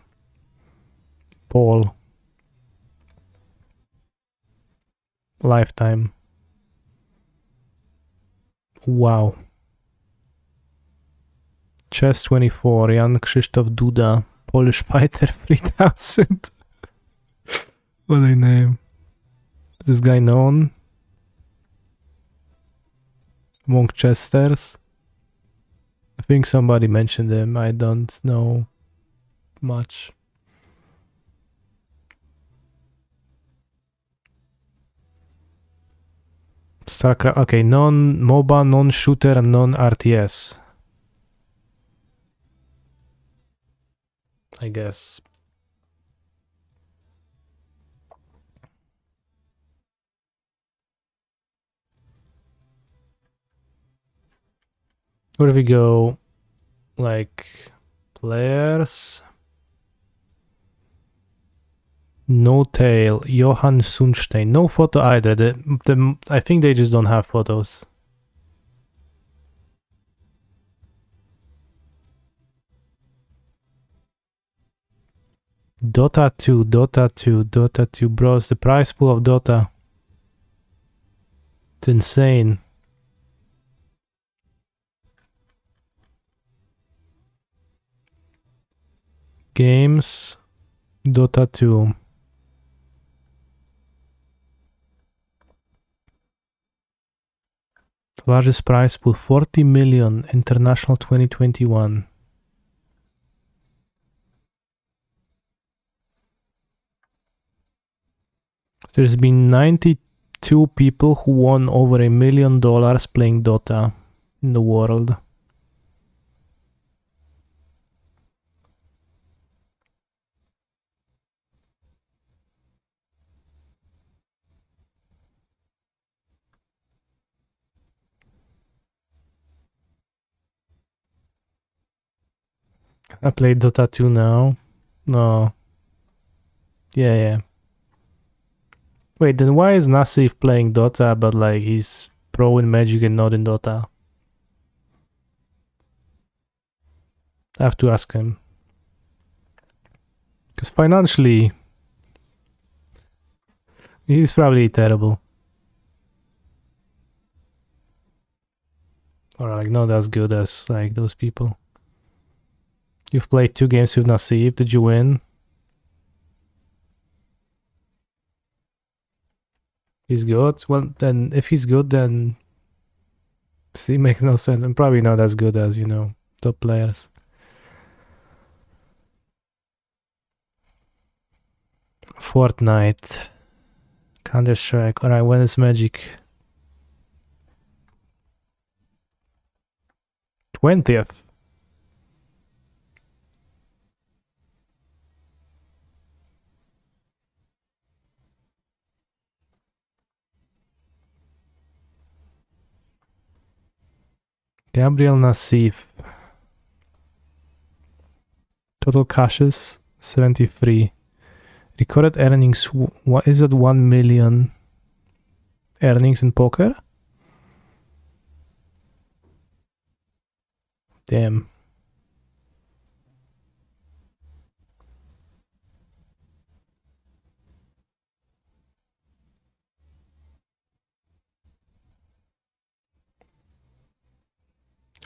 Paul. Lifetime. Wow. Chess 24, Jan Krzysztof Duda. Polish Fighter 3000. What a name. Is this guy known? Monk Chesters. I think somebody mentioned him. I don't know much. StarCraft. Okay, non-MOBA, non-shooter, and non-RTS. I guess. Where do we go? Like players. No tail. Johann Sundstein. No photo either. I think they just don't have photos. Dota 2, Dota 2, Dota 2. Bros, the prize pool of Dota. It's insane. Games. Dota 2. Largest prize pool, 40 million. International 2021. There's been 92 people who won over $1 million playing Dota in the world. I play Dota 2 now. No. Yeah. Wait, then why is Nassif playing Dota, but like he's pro in Magic and not in Dota? I have to ask him. Because financially, he's probably terrible. Or like not as good as like those people. You've played 2 games with Nassif. Did you win? He's good? Well, then if he's good, then see, makes no sense. I'm probably not as good as, top players. Fortnite. Counter-Strike. Alright, when is Magic? 20th. Gabriel Nassif. Total cashes 73. Recorded earnings. What is it? 1 million earnings in poker? Damn.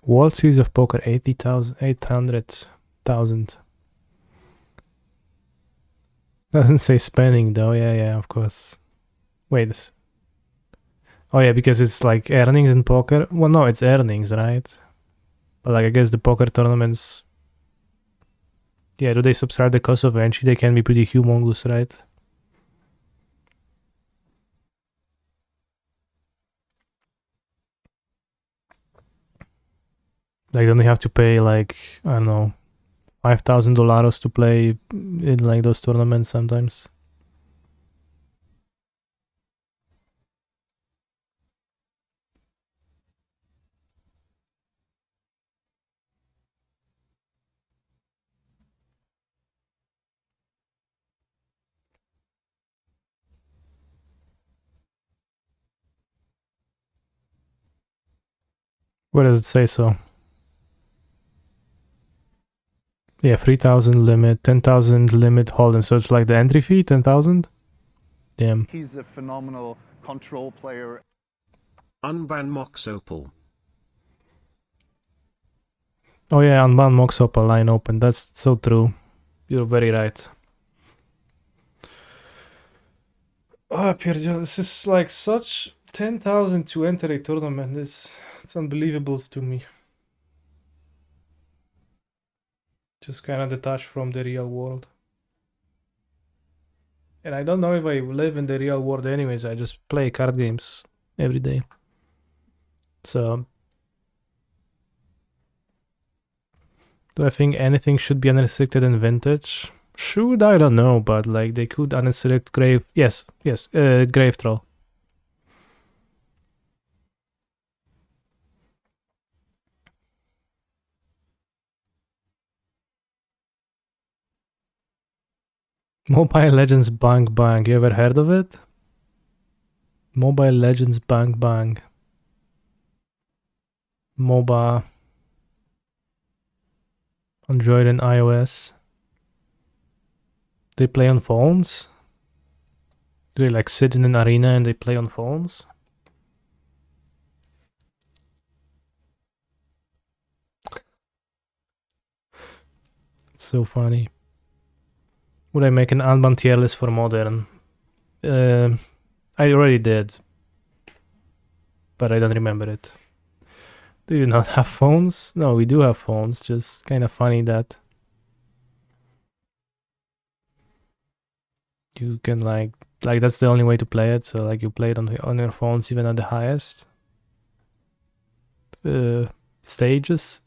World Series of Poker 80,000, 800,000. Doesn't say spending though. Yeah, of course. Wait. Oh yeah, because it's like earnings in poker. Well, no, it's earnings, right? But like I guess the poker tournaments. Yeah, do they subtract the cost of entry? They can be pretty humongous, right? Like, don't you have to pay like, I don't know, $5,000 to play in like those tournaments sometimes? Where does it say so? Yeah, 3,000 limit, 10,000 limit hold'em. So it's like the entry fee, 10,000? Damn. He's a phenomenal control player. Unban Mox Opal. Oh yeah, unban Mox Opal line open. That's so true. You're very right. Oh, Pierre, this is like such 10,000 to enter a tournament. It's unbelievable to me. Just kind of detached from the real world. And I don't know if I live in the real world anyways. I just play card games every day. So, do I think anything should be unrestricted in Vintage? Should? I don't know, but like they could unrestrict Grave. Yes, Grave Troll. Mobile Legends Bang Bang. You ever heard of it? Mobile Legends Bang Bang. MOBA. Android and iOS. They play on phones? Do they like sit in an arena and they play on phones? It's so funny. Would I make an unban tier list for modern? I already did. But I don't remember it. Do you not have phones? No, we do have phones. Just kind of funny that you can like that's the only way to play it. So like you play it on your phones even at the highest stages.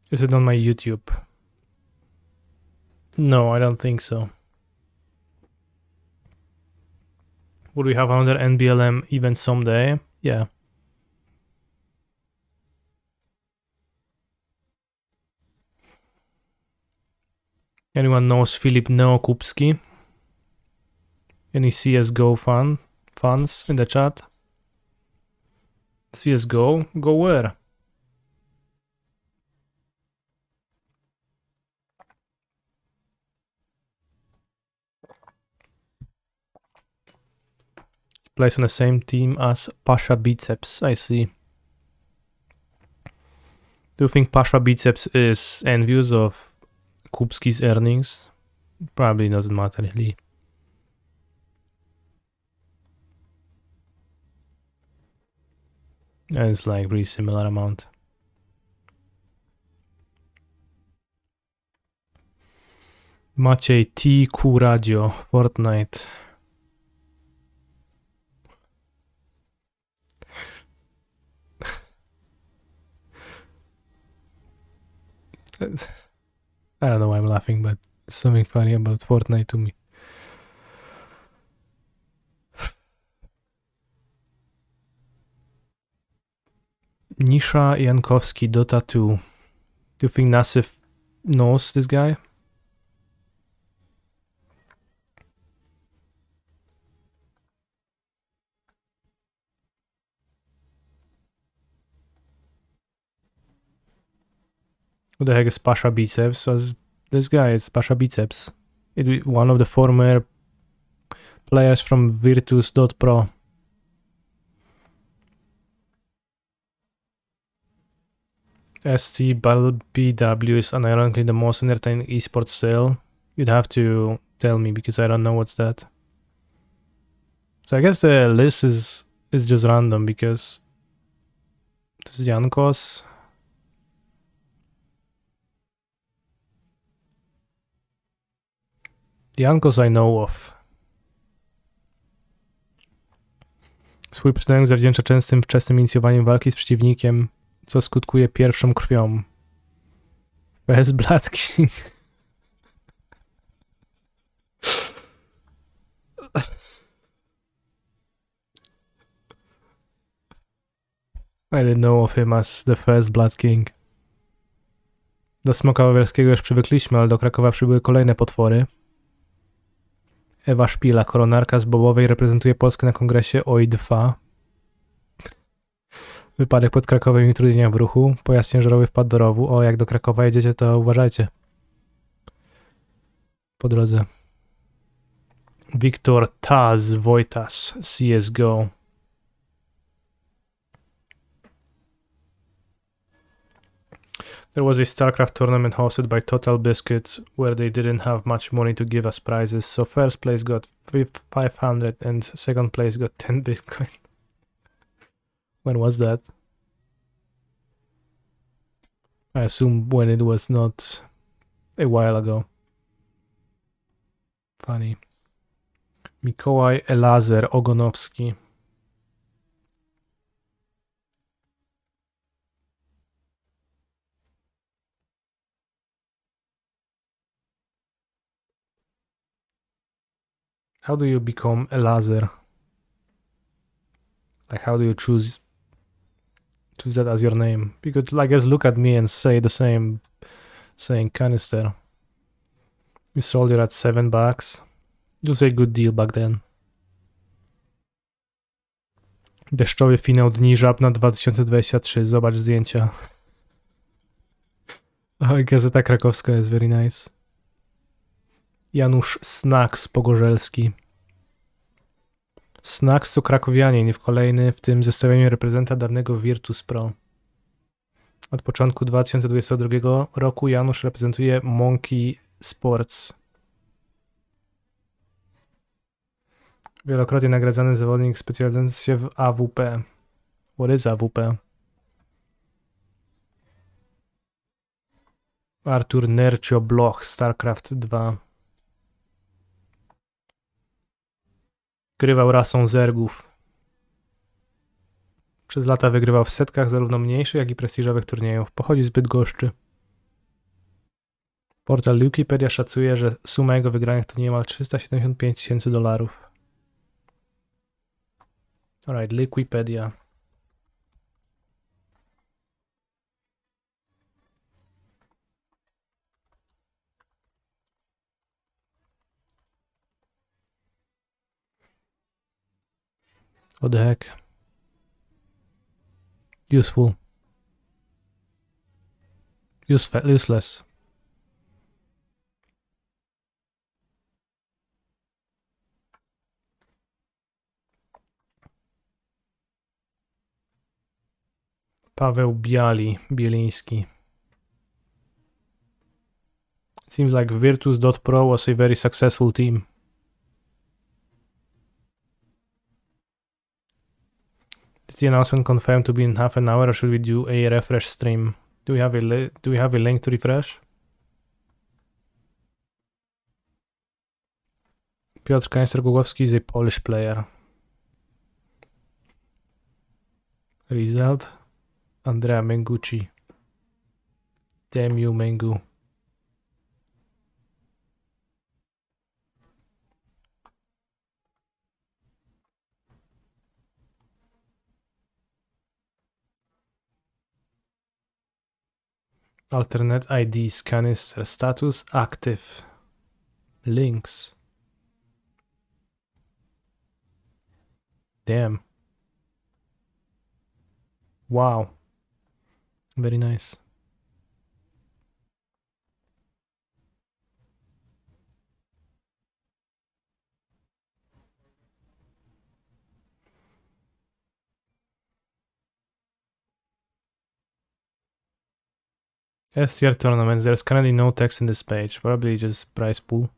Is it on my YouTube? No, I don't think so. Would we have another NBLM event someday? Yeah. Anyone knows Filip Neokupski? Any CSGO fans in the chat? CSGO? Go where? Plays on the same team as Pasha Biceps, I see. Do you think Pasha Biceps is envious of Kupski's earnings? Probably doesn't matter really. And it's like really similar amount. Maciej T. Kuradio, Fortnite. I don't know why I'm laughing, but there's something funny about Fortnite to me. Nisha Jankowski, Dota 2. Do you think Nassif knows this guy? Who the heck is Pasha Biceps? So this guy is Pasha Biceps. One of the former players from Virtus.pro. SC Battle BW is unironically the most entertaining esports still. You'd have to tell me because I don't know what's that. So I guess the list is just random because this is Jankos. Jankos I know of. Swój przyczynek zawdzięcza częstym wczesnym inicjowaniem walki z przeciwnikiem, co skutkuje pierwszą krwią. PS Blood King. I didn't know of him as the first Blood King. Do Smoka Wawelskiego już przywykliśmy, ale do Krakowa przybyły kolejne potwory. Ewa Szpila, koronarka z Bobowej, reprezentuje Polskę na kongresie OI2. Wypadek pod Krakowem i utrudnienia w ruchu. Pojazd ciężarowy wpadł do rowu. O, jak do Krakowa jedziecie, to uważajcie. Po drodze. Wiktor Taz Wojtas, CSGO. There was a StarCraft tournament hosted by Total Biscuit where they didn't have much money to give us prizes, so first place got 500 and second place got 10 Bitcoin. When was that? I assume when it was not a while ago. Funny. Mikołaj Elazer Ogonowski. How do you become Elazer? Like, how do you choose that as your name? You could, I guess, look at me and say the same, saying canister. We sold it at $7. It was a good deal back then. Deszczowy finał Dni Żabna 2023. Zobacz zdjęcia. Gazeta Krakowska jest very nice. Janusz Snacks Pogorzelski. Snacks to krakowianin, kolejny w tym zestawieniu reprezenta dawnego Virtus Pro. Od początku 2022 roku Janusz reprezentuje Monkey Sports. Wielokrotnie nagradzany zawodnik specjalizujący się w AWP. What is AWP? Artur Nercio Bloch, StarCraft 2. Grywał rasą zergów. Przez lata wygrywał w setkach zarówno mniejszych, jak i prestiżowych turniejów. Pochodzi z Bydgoszczy. Portal Wikipedia szacuje, że suma jego wygranych to niemal $375,000. Alright, Wikipedia. What the heck? Useful. Useless. Paweł Bieliński. Seems like Virtus.pro was a very successful team. Is the announcement confirmed to be in half an hour, or should we do a refresh stream? Do we have a link to refresh? Piotr Kanister-Głogowski is a Polish player. Result? Andrea Mengucci. Damn you, Mengu. Alternate IDs, canister, status, active. Links. Damn. Wow. Very nice. S tier tournaments, there's currently no text in this page, probably just prize pool.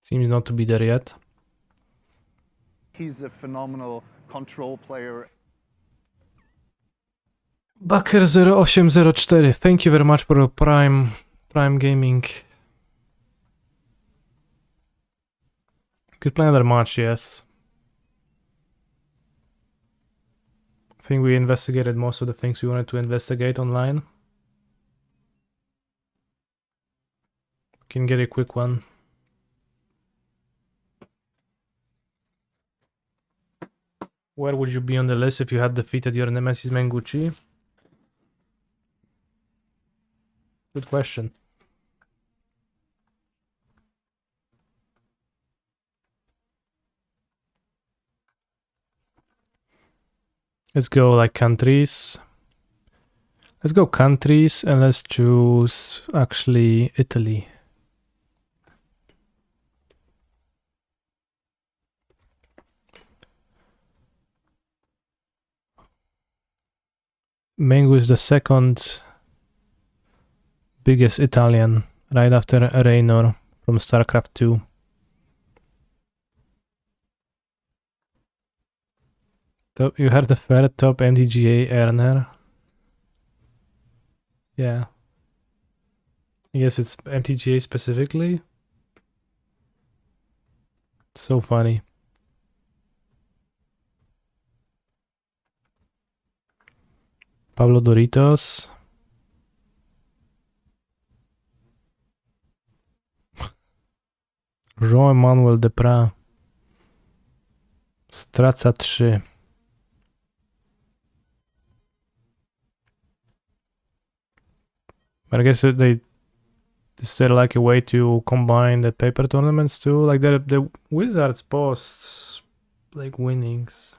Seems not to be there yet. He's a phenomenal control player. Baker0804, thank you very much for Prime Gaming. Could play another match, yes. I think we investigated most of the things we wanted to investigate online. Can get a quick one. Where would you be on the list if you had defeated your nemesis Menguchi? Good question. Let's go like countries. Let's go countries and let's choose actually Italy. Mengu is the second biggest Italian, right after Raynor from StarCraft 2. You heard the third top MTGA earner? Yeah. I guess it's MTGA specifically. So funny. Pablo Doritos. Jean-Emmanuel Deprat. Straca 3. But I guess they is there like a way to combine the paper tournaments too? Like the Wizards posts like winnings.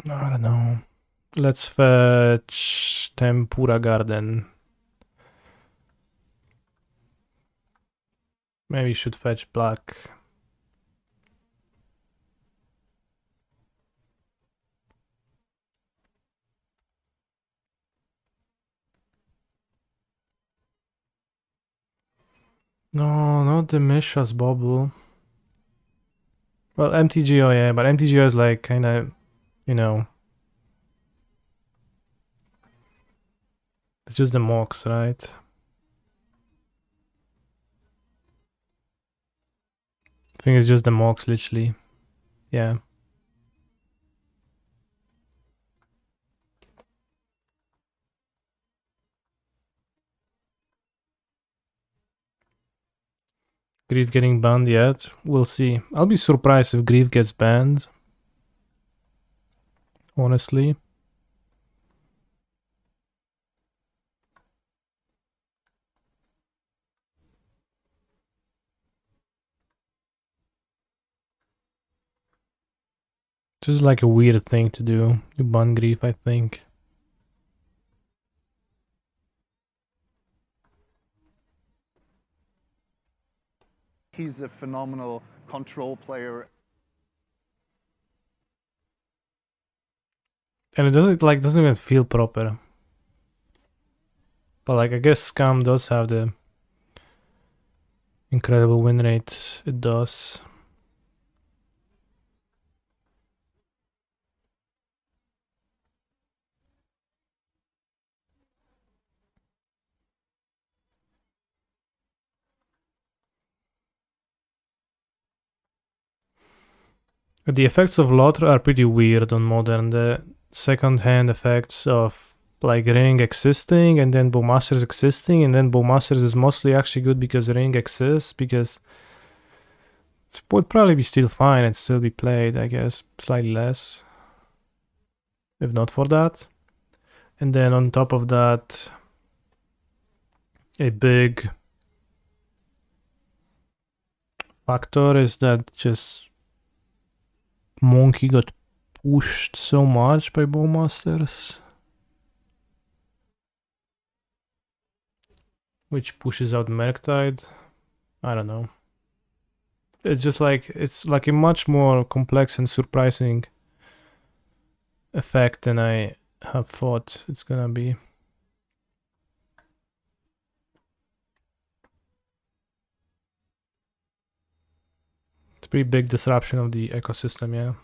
I don't know. Let's fetch Tempura Garden. Maybe you should fetch black. No, not the Mishra's bubble. Well, MTGO, yeah, but MTGO is like kind of, you know, it's just the mocks, right? I think it's just the mocks, literally. Yeah. Grief getting banned yet? We'll see. I'll be surprised if Grief gets banned. Honestly. Just like a weird thing to do. You ban Grief, I think. He's a phenomenal control player. And it doesn't even feel proper. But like I guess Scam does have the incredible win rate. It does. The effects of Lotr are pretty weird on Modern. The second-hand effects of like Ring existing and then Bowmasters existing, and then Bowmasters is mostly actually good because Ring exists, because it would probably be still fine and still be played, I guess, slightly less. If not for that. And then on top of that, a big factor is that just Monkey got pushed so much by Bowmasters, which pushes out Merktide. I don't know. It's just like it's like a much more complex and surprising effect than I have thought it's gonna be. It's a pretty big disruption of the ecosystem, yeah.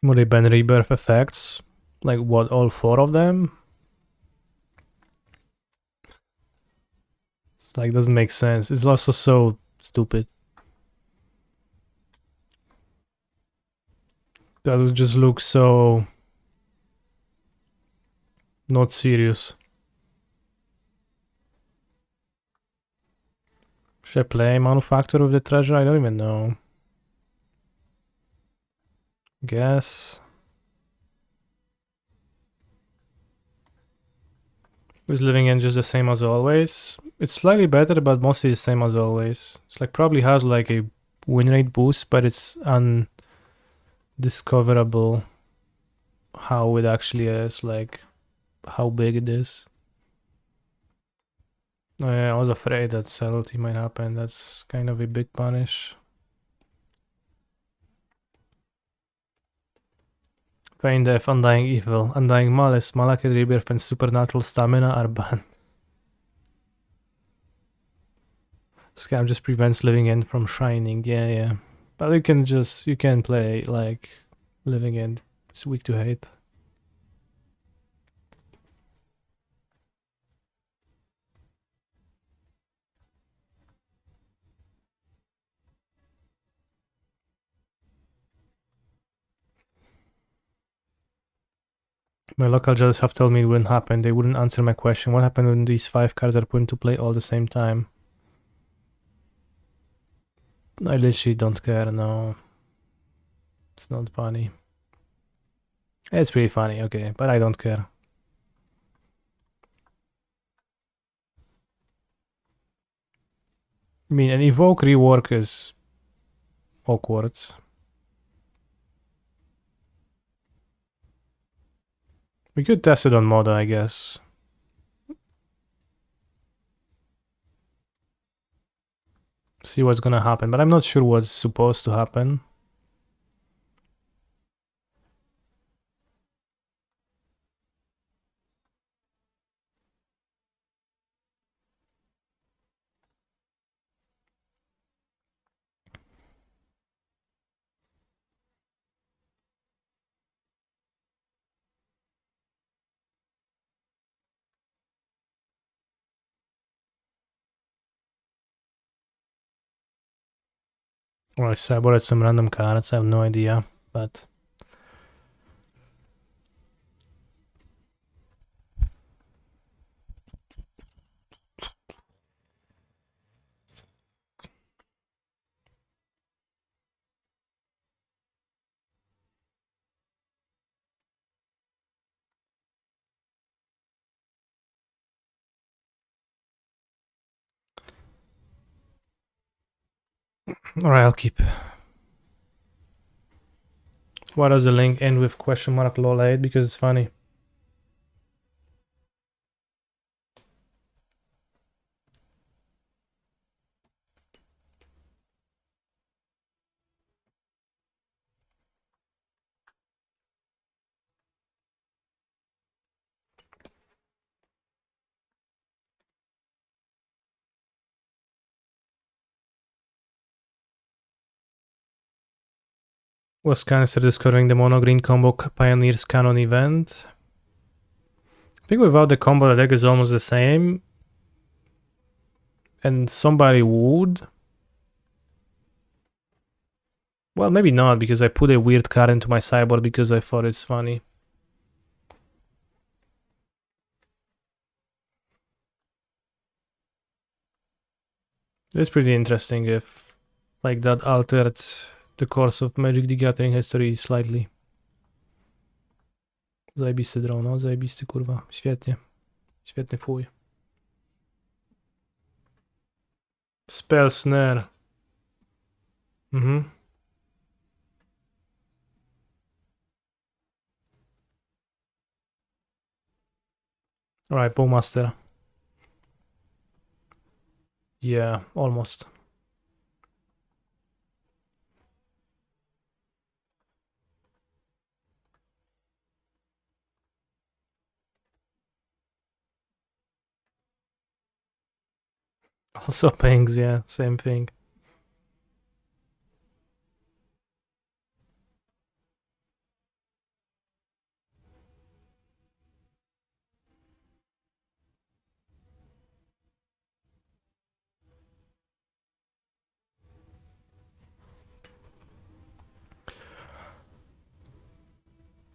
Would they ban rebirth effects? Like what, all 4 of them? It's like doesn't make sense. It's also so stupid. That would just look so not serious. Should I play Manufacturer of the Treasure? I don't even know. Guess. Is Living End just the same as always? It's slightly better, but mostly the same as always. It's like probably has like a win rate boost, but it's undiscoverable how it actually is, like how big it is. Oh, yeah, I was afraid that subtlety might happen. That's kind of a big punish. Pain Death, Undying Evil, Undying Malice, Malakid Rebirth, and Supernatural Stamina are banned. Scam just prevents Living End from shining. Yeah. But you can play like Living End. It's weak to hate. My local judges have told me it wouldn't happen. They wouldn't answer my question. What happened when these 5 cards are put into play all the same time? I literally don't care, no. It's not funny. It's pretty funny, okay, but I don't care. I mean, an evoke rework is awkward. We could test it on Moda, I guess. See what's gonna happen, but I'm not sure what's supposed to happen. Well, I cyborged some random cards, I have no idea, but... Alright, I'll keep. Why does the link end with question mark lol 8? Because it's funny. Was Canister discovering the mono green combo Pioneers Canon event? I think without the combo the deck is almost the same. And somebody would. Well, maybe not, because I put a weird card into my sideboard because I thought it's funny. It's pretty interesting if, like, that altered the course of Magic the Gathering history slightly. Zajebisty draw, no, zajebisty, kurwa. Świetnie. Świetny fuj. Spell Snare. Mhm. Alright, Bowmaster. Yeah, almost. Also pings, yeah, same thing.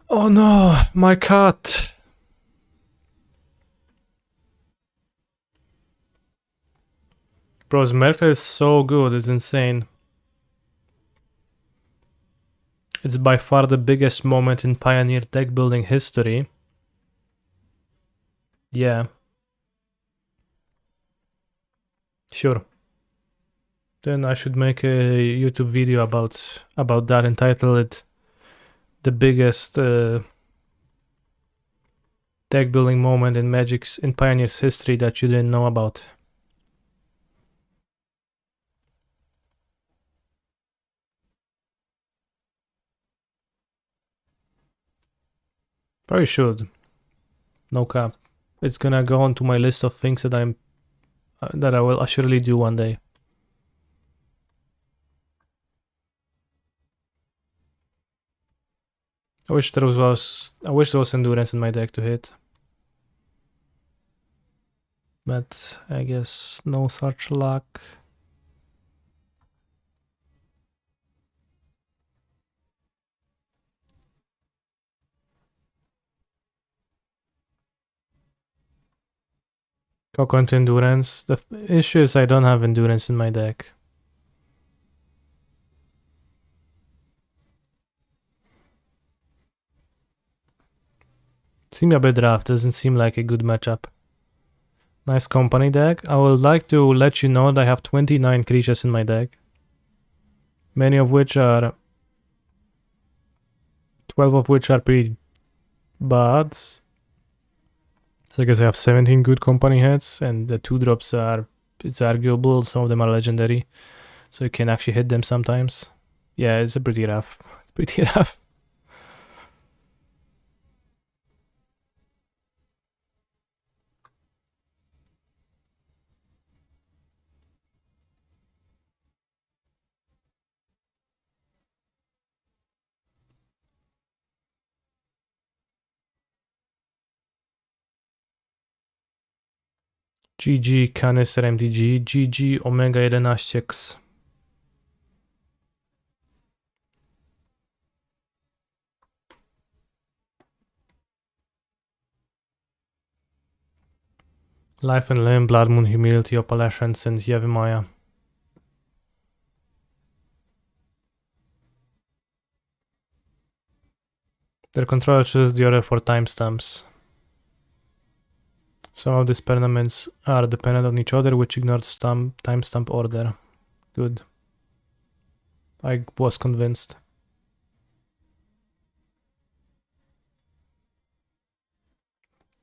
Oh no, my cat! Bro, Merca is so good, it's insane. It's by far the biggest moment in Pioneer deck building history. Yeah. Sure. Then I should make a YouTube video about that, entitle it the biggest deck building moment in Magic's in Pioneer's history that you didn't know about. Probably should. No cap. It's gonna go onto my list of things that I will assuredly do one day. I wish there was endurance in my deck to hit. But I guess no such luck. Coco into endurance. The issue is I don't have endurance in my deck. Simia Draft doesn't seem like a good matchup. Nice company deck. I would like to let you know that I have 29 creatures in my deck. Many of which are... 12 of which are pretty bad. So I guess I have 17 good company heads, and the 2-drops are... It's arguable, some of them are legendary. So you can actually hit them sometimes. Yeah, it's pretty rough. It's pretty rough. GG Canister MTG, GG Omega 11X. Life and Limb, Blood Moon, Humility, Opalescence, and Yevimaya. Their controller chooses the order for timestamps. Some of these permanents are dependent on each other, which ignored timestamp order. Good. I was convinced.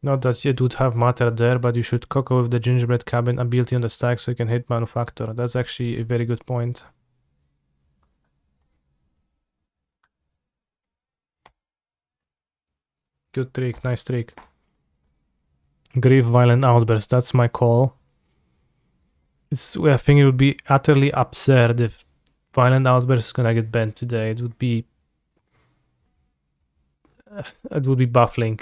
Not that it would have mattered there, but you should Coco with the Gingerbread Cabin ability on the stack so you can hit Manufactor. That's actually a very good point. Good trick, nice trick. Grief, Violent Outburst, that's my call. I think it would be utterly absurd if Violent Outburst is gonna get banned today. It would be it would be baffling.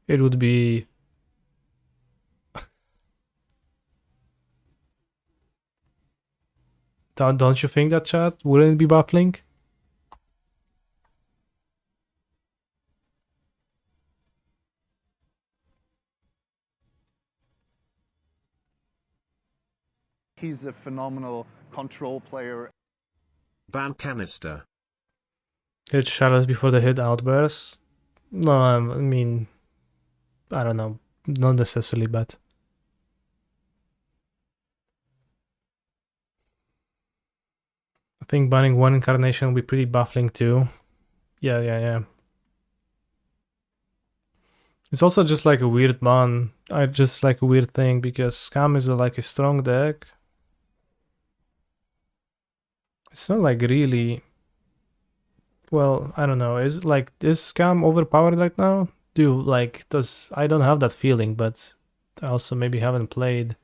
It would be... Don't you think that, chat? Wouldn't it be baffling? He's a phenomenal control player. Ban canister. Hit Charles before the hit outburst? No, I mean... I don't know. Not necessarily bad. I think banning one incarnation will be pretty baffling too. Yeah. It's also just like a weird ban. I just like a weird thing because Scam is like a strong deck. It's not like really... Well, I don't know. Is Scam overpowered right now? I don't have that feeling, but I also maybe haven't played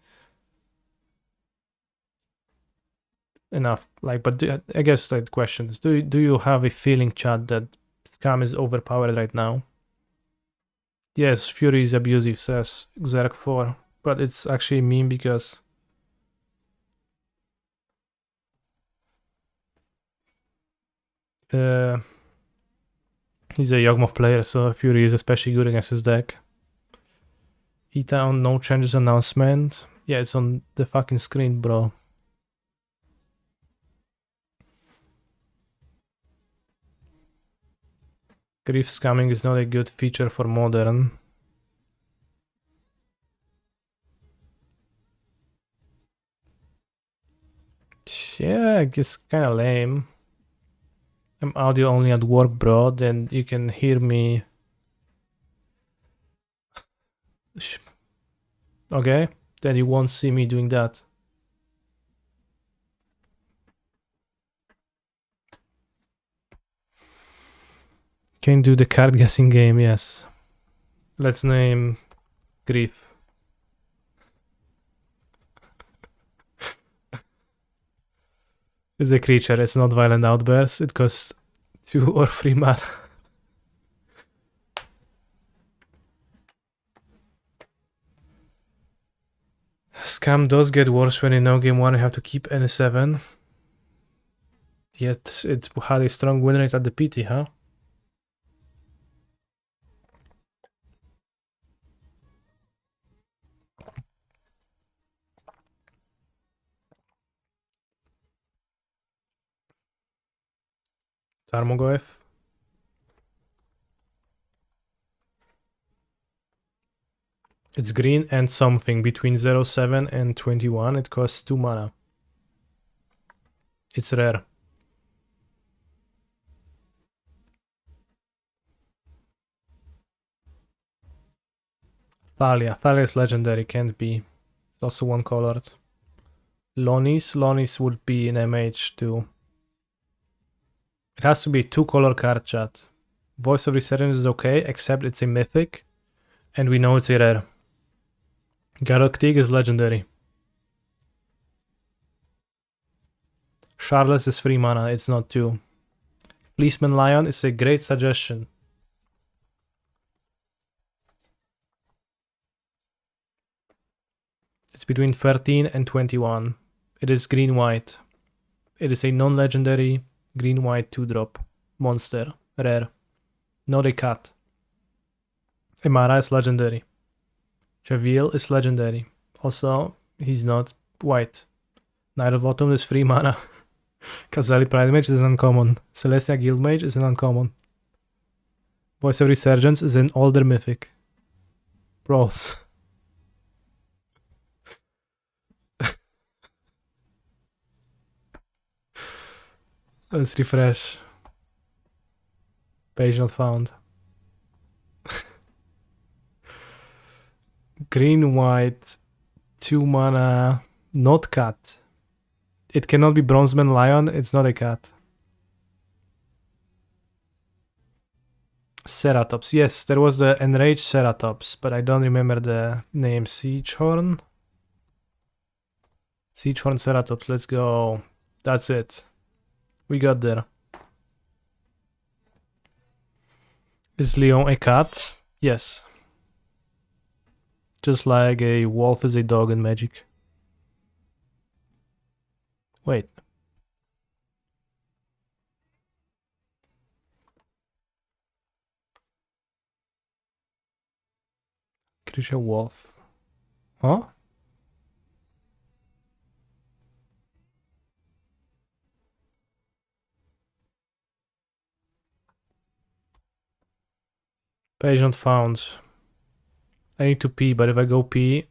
enough. But I guess the question is, do you have a feeling, chat, that Scam is overpowered right now? Yes, Fury is abusive, says Xerk4, but it's actually a meme because he's a Yawgmoth player, so Fury is especially good against his deck. E-Town, no changes announcement. Yeah, it's on the fucking screen, bro. Grief scamming is not a good feature for Modern. Yeah, I guess kinda lame. I'm audio only at work, bro, then you can hear me. Okay, then you won't see me doing that. Can do the card guessing game, yes. Let's name Grief. It's a creature, it's not violent outburst. It costs 2 or 3 mana. Scam does get worse when in no game 1 you have to keep N7. Yet it had a strong win rate at the PT, huh? Tarmogoyf. It's green and something between 0-7 and 21. It costs 2 mana. It's rare. Thalia. Thalia is legendary, can't be. It's also one colored. Lonis. Lonis would be in MH too. It has to be 2 color card, chat. Voice of Resurgence is okay, except it's a mythic. And we know it's a rare. Galactic is legendary. Charles is 3 mana, it's not 2. Fleeceman Lion is a great suggestion. It's between 13 and 21. It is green-white. It is a non-legendary green-white 2-drop monster. Rare. Not a cat. Imara is legendary. Javiel is legendary. Also, he's not white. Knight of Autumn is 3 mana. Kazali Pride Mage is an uncommon. Celestia Guild Mage is an uncommon. Voice of Resurgence is an older mythic. Bros. Let's refresh. Page not found. Green, white, 2 mana, not cat. It cannot be Bronzeman Lion, it's not a cat. Ceratops, yes, there was the Enraged Ceratops, but I don't remember the name. Siegehorn? Siegehorn Ceratops, let's go. That's it. We got there. Is Leon a cat? Yes. Just like a wolf is a dog in Magic. Wait. Creature wolf. Huh? Page not found. I need to pee, but if I go pee,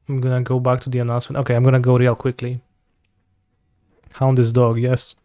I'm gonna go back to the announcement. Okay, I'm gonna go real quickly. Hound is dog, yes.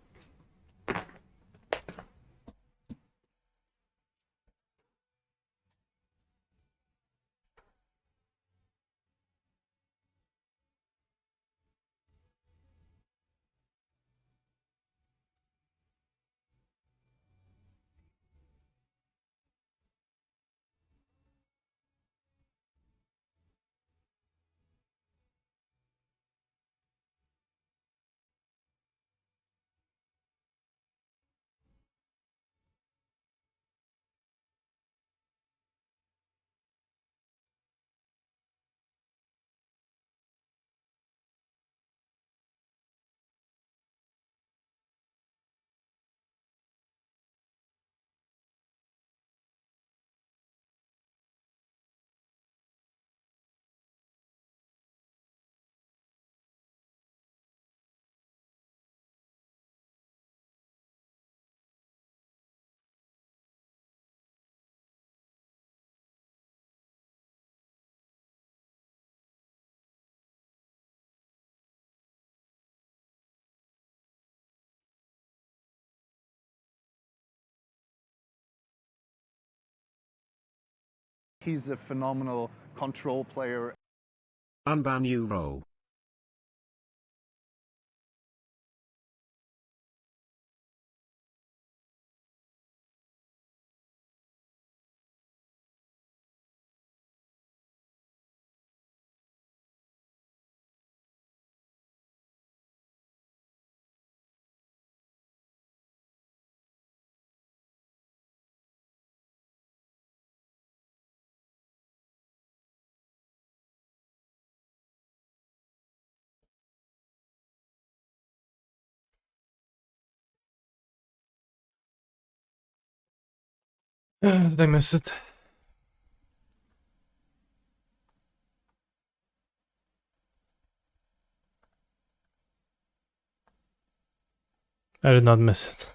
He's a phenomenal control player. Unban Euro. Did I miss it? I did not miss it.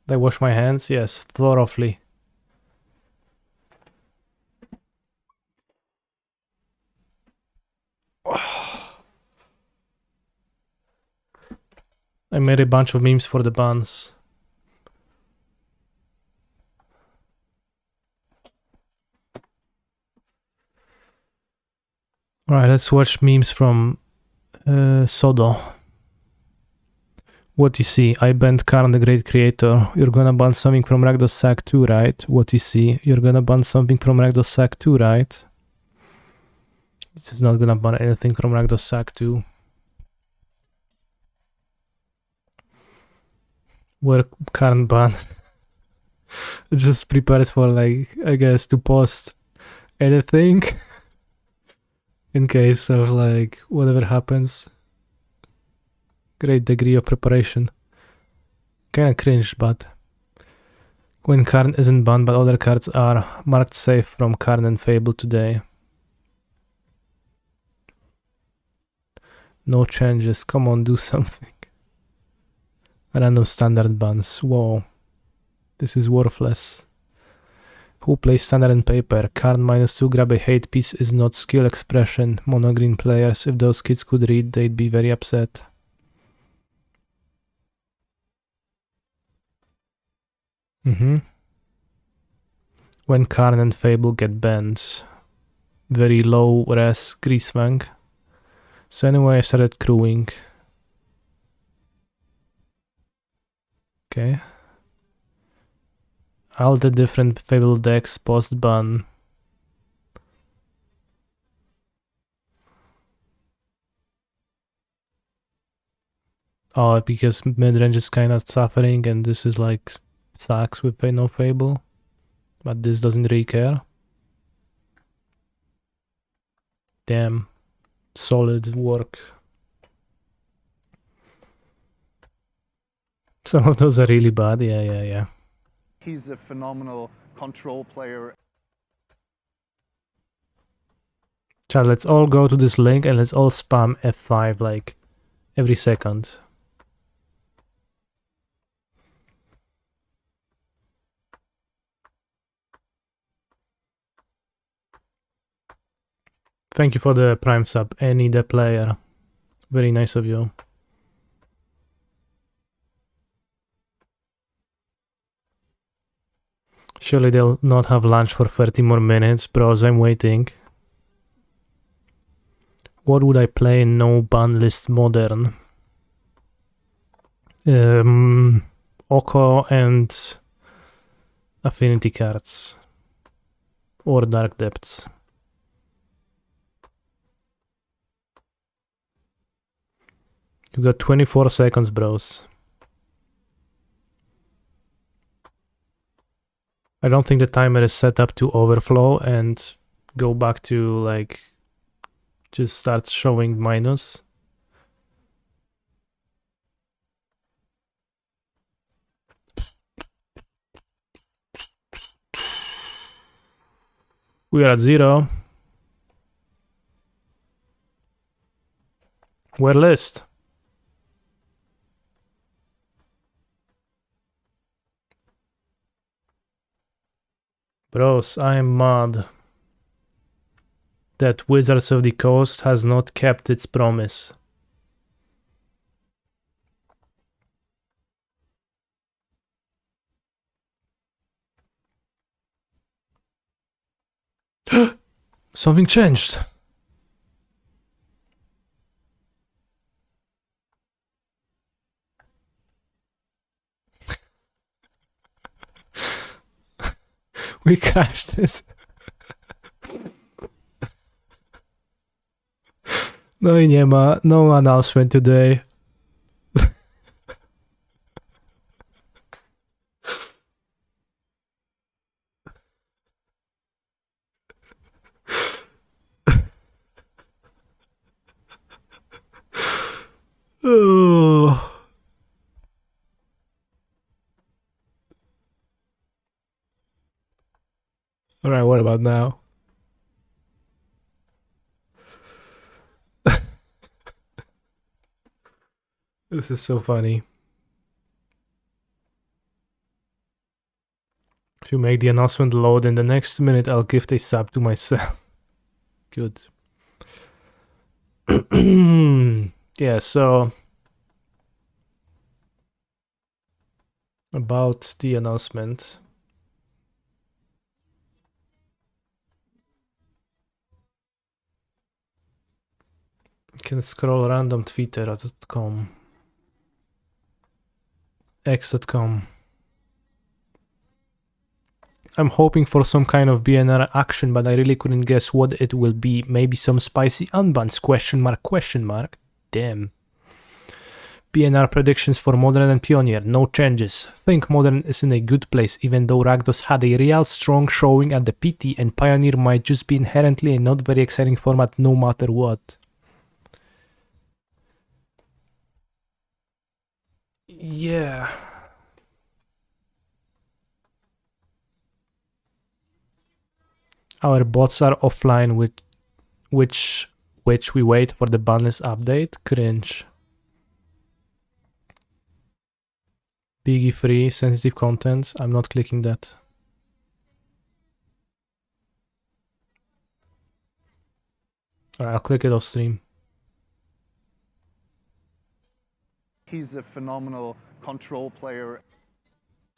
Did I wash my hands? Yes, thoroughly. I made a bunch of memes for the buns. Alright, let's watch memes from Sodo. What you see? I banned Karn the Great Creator. You're gonna ban something from Rakdos Sack too, right? What you see? You're gonna ban something from Rakdos Sack too, right? This is not gonna ban anything from Rakdos Sack too. Where Karn ban? Just prepare it for, like, I guess, to post anything in case of, like, whatever happens. Great degree of preparation. Kinda cringe, but when Karn isn't banned but other cards are marked safe from Karn and Fable today. No changes, come on, do something. Random standard bans, whoa. This is worthless. Who plays standard and paper? Karn -2 grab a hate piece is not skill expression. Mono green players, if those kids could read, they'd be very upset. When Karn and Fable get banned. Very low res Greasewang. So anyway, I started crewing. Okay. All the different Fable decks post-ban. Oh, because mid-range is kind of suffering and this is like sucks with no Fable. But this doesn't really care. Damn. Solid work. Some of those are really bad. Yeah. He's a phenomenal control player. Chat, let's all go to this link and let's all spam F5 like every second. Thank you for the Prime sub, Any the player. Very nice of you. Surely they'll not have lunch for 30 more minutes, bros. I'm waiting. What would I play in no ban list modern? Oko and Affinity cards. Or Dark Depths. You got 24 seconds, bros. I don't think the timer is set up to overflow and go back to like just start showing minus. We are at 0. Where list? Bros, I'm mad that Wizards of the Coast has not kept its promise. Something changed. We crashed it. No i nie ma, no announcement today. Oh. Alright, what about now? This is so funny. If you make the announcement load in the next minute, I'll gift a sub to myself. Good. Yeah, so about the announcement. You can scroll random twitter.com, x.com. I'm hoping for some kind of BNR action, but I really couldn't guess what it will be. Maybe some spicy unbans, question mark. Damn. BNR predictions for Modern and Pioneer, no changes. Think Modern is in a good place, even though Rakdos had a real strong showing at the PT, and Pioneer might just be inherently a not very exciting format no matter what. Yeah. Our bots are offline, which we wait for the banlist update. Cringe. Biggie free, sensitive content. I'm not clicking that. Alright, I'll click it off stream. He's a phenomenal control player.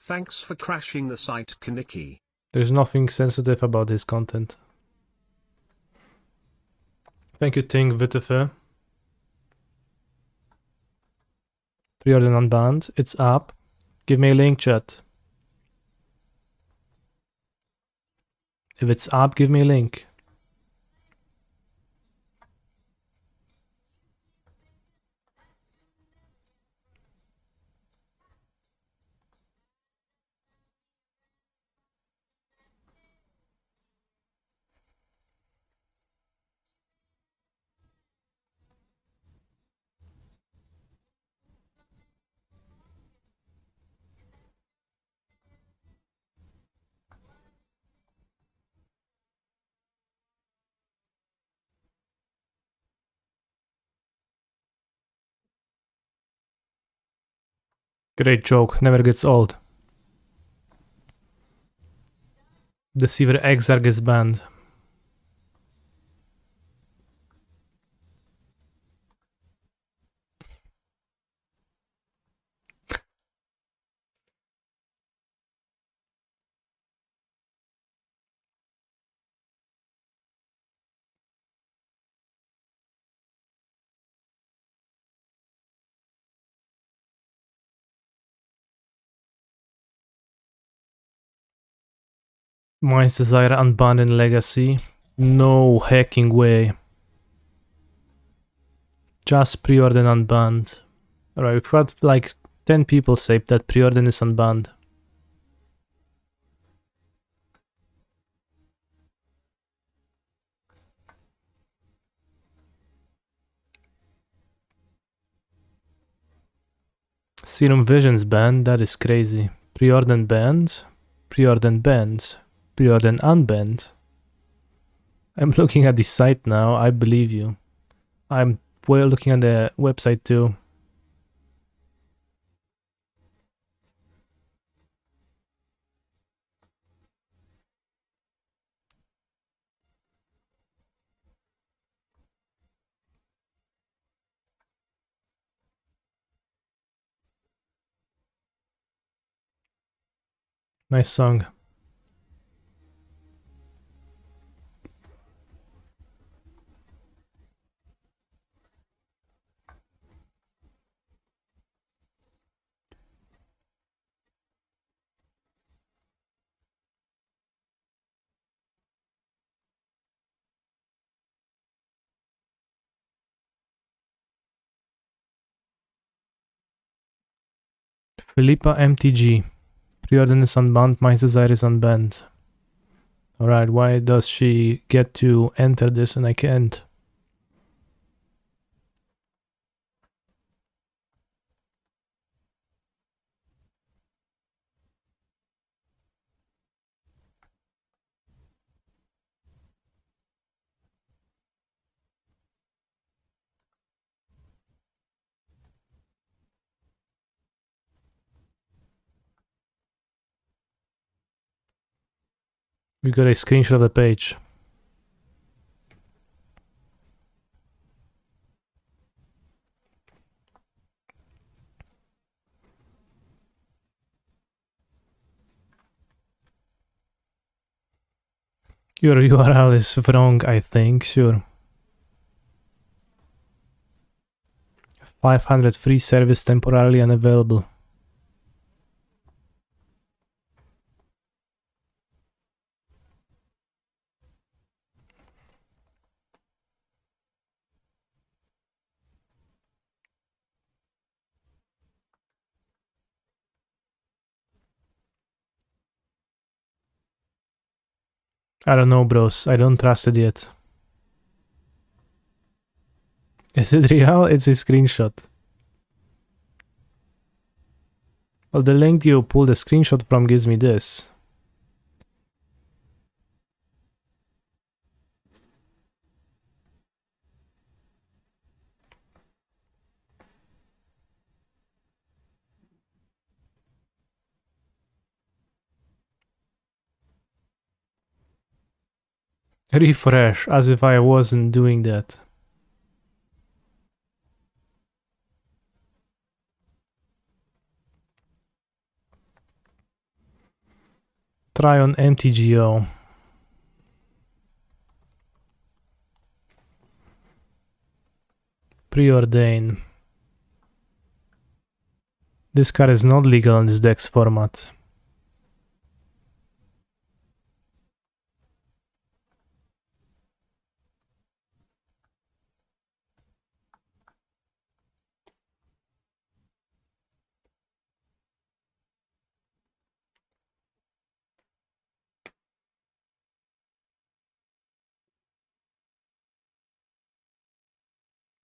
Thanks for crashing the site, Kaniki. There's nothing sensitive about his content. Thank you, Ting Vitefe. Preordain unbanned. It's up. Give me a link, chat. If it's up, give me a link. Great joke, never gets old. Deceiver Exarch is banned. Mind's Desire unbanned in Legacy. No hacking way. Just Preordain unbanned. Alright, we've got like 10 people say that Preordain is unbanned. Serum Vision's banned, that is crazy. Preordain banned. Preordain banned. Preordain unbanned. I'm looking at the site now, I believe you. I'm looking at the website too. Nice song. Philippa MTG. Preordain is unbanned, Mind's Desire is unbanned. Alright, why does she get to enter this and I can't? We got a screenshot of the page. Your URL is wrong, I think, sure. 500 free service temporarily unavailable. I don't know, bros. I don't trust it yet. Is it real? It's a screenshot. Well, the link you pulled the screenshot from gives me this. Refresh, as if I wasn't doing that. Try on MTGO. Preordain. This card is not legal in this dex format.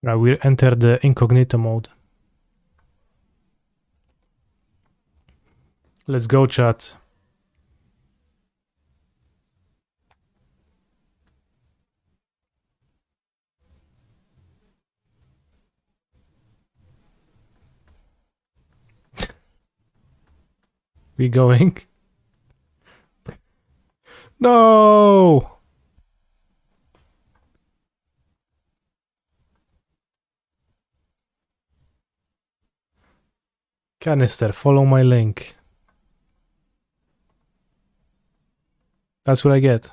Right, we enter the incognito mode. Let's go, chat. we going? No! Canister, follow my link. That's what I get.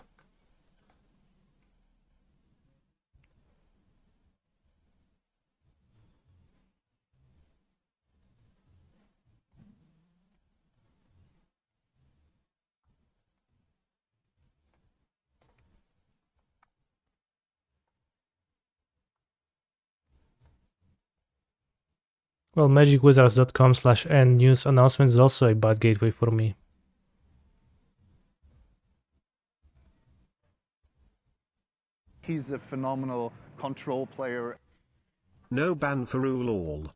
Well, magicwizards.com/n news announcements is also a bad gateway for me. He's a phenomenal control player. No ban for rule all.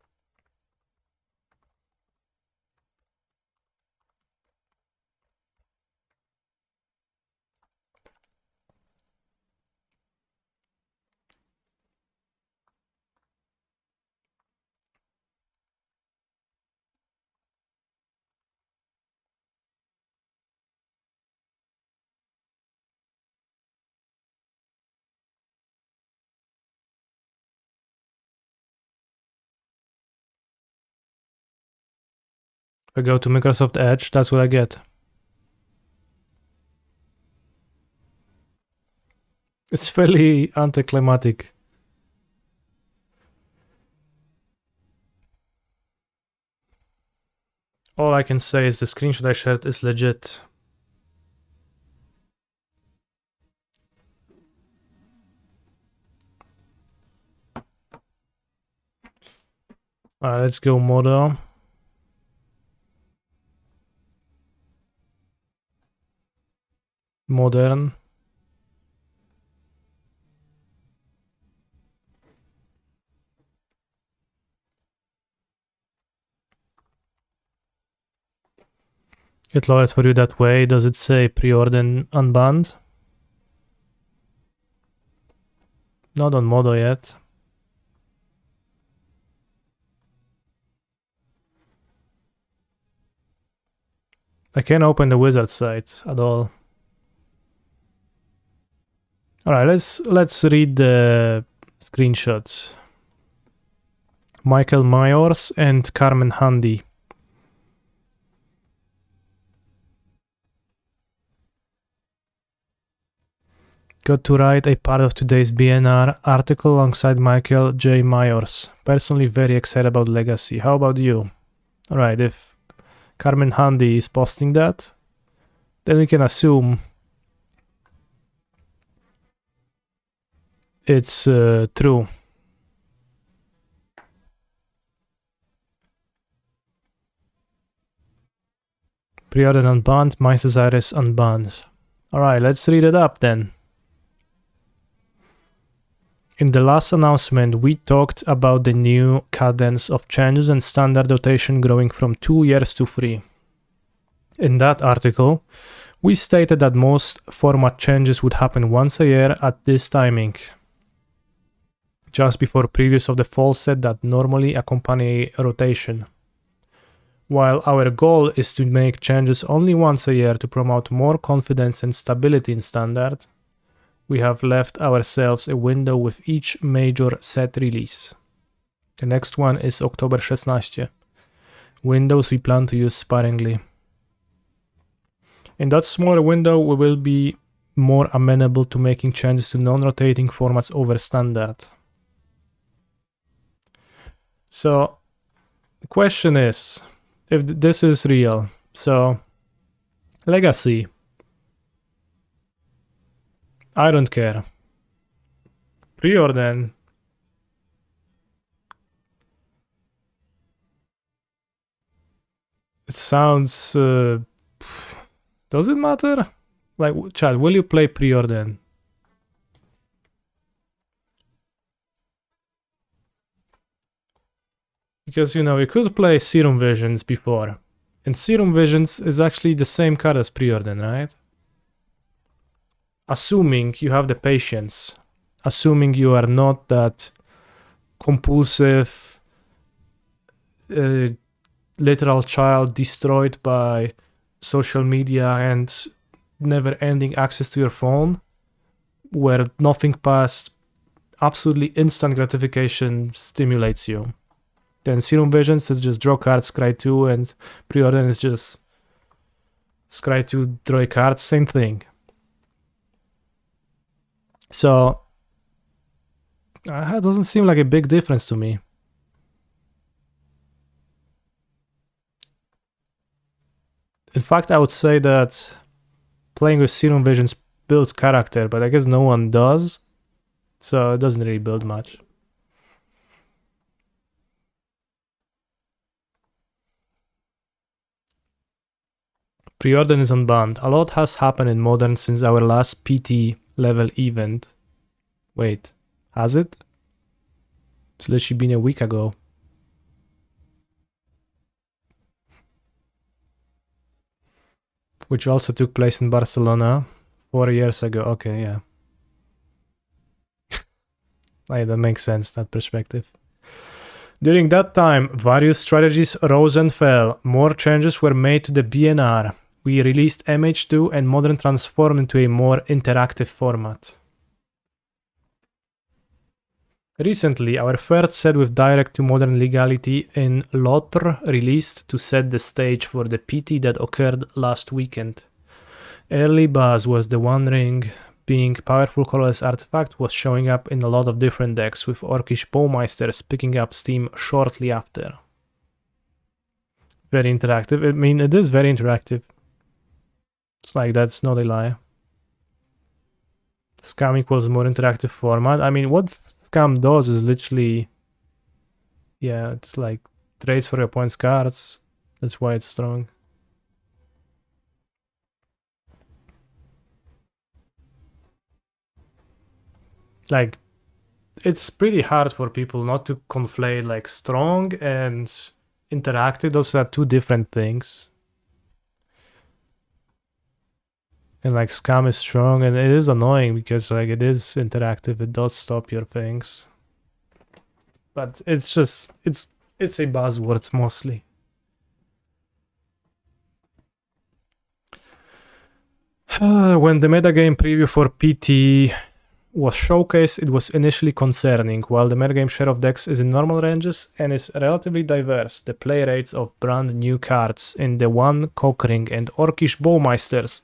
If I go to Microsoft Edge, that's what I get. It's fairly anticlimactic. All I can say is the screenshot I shared is legit. Alright, let's go model. Modern. It loaded for you that way. Does it say Preordain unbanned? Not on Modo yet. I can't open the wizard site at all. Alright, let's read the screenshots. Michael Myers and Carmen Handy. Got to write a part of today's BNR article alongside Michael J. Myers. Personally very excited about Legacy. How about you? Alright, if Carmen Handy is posting that, then we can assume it's true. Preordain unbanned, Mises Iris unbanned. Alright, let's read it up then. In the last announcement, we talked about the new cadence of changes and standard rotation growing from 2 years to 3. In that article, we stated that most format changes would happen once a year at this timing, just before previews of the fall set that normally accompany rotation. While our goal is to make changes only once a year to promote more confidence and stability in standard, we have left ourselves a window with each major set release. The next one is October 16. Windows we plan to use sparingly. In that smaller window, we will be more amenable to making changes to non-rotating formats over standard. So, the question is, if this is real, so Legacy, I don't care. Preordain, it sounds... does it matter? Like, chat, will you play Preordain? Because, you know, you could play Serum Visions before. And Serum Visions is actually the same card as Preordain, right? Assuming you have the patience. Assuming you are not that compulsive literal child destroyed by social media and never-ending access to your phone, where nothing past absolutely instant gratification stimulates you. Then Serum Visions is just draw cards, scry 2, and Preordain is just scry 2, draw a card, same thing. So it doesn't seem like a big difference to me. In fact, I would say that playing with Serum Visions builds character, but I guess no one does, so it doesn't really build much. Preordain is unbanned. A lot has happened in Modern since our last PT level event. Wait, has it? It's literally been a week ago. Which also took place in Barcelona 4 years ago. Okay, yeah. That makes sense, that perspective. During that time, various strategies rose and fell. More changes were made to the BNR. We released MH2 and Modern transformed into a more interactive format. Recently, our third set with Direct to Modern Legality in LOTR released to set the stage for the PT that occurred last weekend. Early buzz was the One Ring being powerful colorless artifact was showing up in a lot of different decks, with Orcish Bowmeisters picking up steam shortly after. Very interactive. I mean, it is very interactive. It's like, that's not a lie. Scam equals more interactive format. I mean, what Scam does is literally, yeah, it's like trades for your opponent's cards. That's why it's strong. Like, it's pretty hard for people not to conflate like strong and interactive. Those are two different things. And like Scam is strong, and it is annoying because like it is interactive. It does stop your things. But it's just, it's a buzzword mostly. When the metagame preview for PT was showcased, it was initially concerning. While the metagame share of decks is in normal ranges and is relatively diverse, the play rates of brand new cards in the One Cockring and Orcish Bowmeisters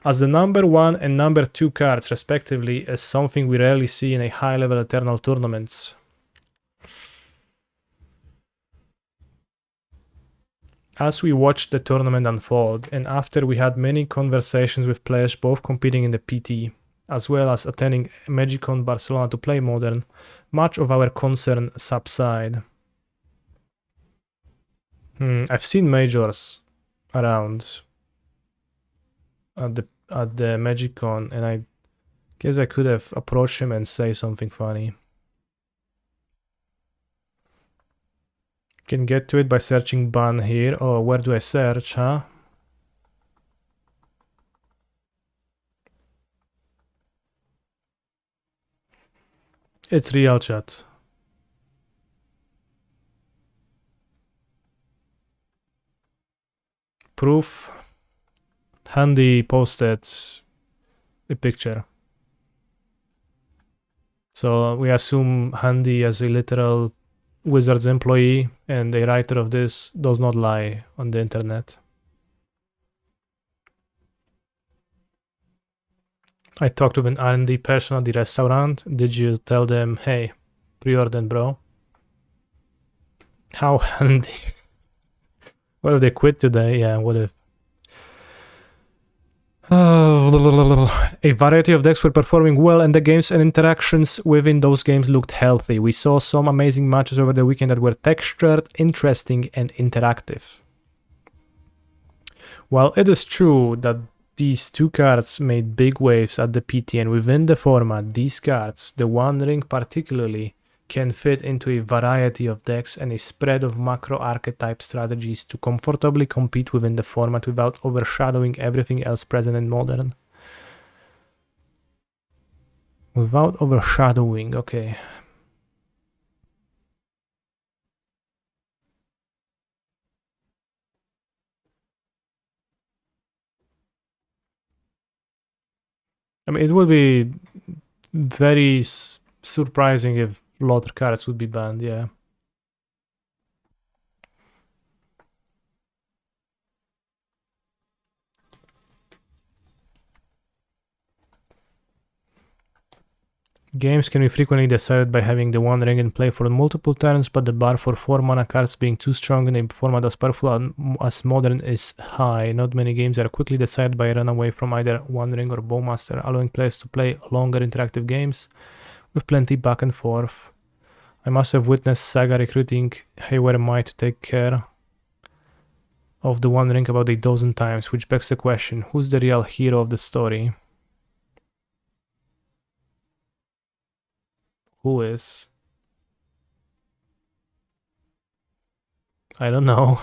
as the number 1 and number 2 cards respectively is something we rarely see in a high-level Eternal tournaments. As we watched the tournament unfold, and after we had many conversations with players both competing in the PT, as well as attending Magicon Barcelona to play Modern, much of our concern subside. I've seen Majors around at the Magicon, and I guess I could have approached him and say something funny. Can get to it by searching ban here. Oh, where do I search, huh? It's real chat. Proof. Handy posted a picture. So we assume Handy as a literal Wizards employee, and a writer of this does not lie on the internet. I talked with an R&D person at the restaurant. Did you tell them, hey, Preordain, bro? How handy. What if they quit today? Yeah, what if? A variety of decks were performing well, and the games and interactions within those games looked healthy. We saw some amazing matches over the weekend that were textured, interesting, and interactive. While it is true that these two cards made big waves at the PT, and within the format, these cards, the One Ring particularly, can fit into a variety of decks and a spread of macro archetype strategies to comfortably compete within the format without overshadowing everything else present in Modern. Without overshadowing, okay. I mean, it would be very surprising if Lothar cards would be banned, yeah. Games can be frequently decided by having the one ring in play for multiple turns, but the bar for 4 mana cards being too strong in a format as powerful as Modern is high. Not many games are quickly decided by a runaway from either One Ring or Bowmaster, allowing players to play longer interactive games with plenty back and forth. I must have witnessed Saga recruiting Hey Where Am I to take care of the One Ring about a dozen times, which begs the question, who's the real hero of the story? Who is? I don't know.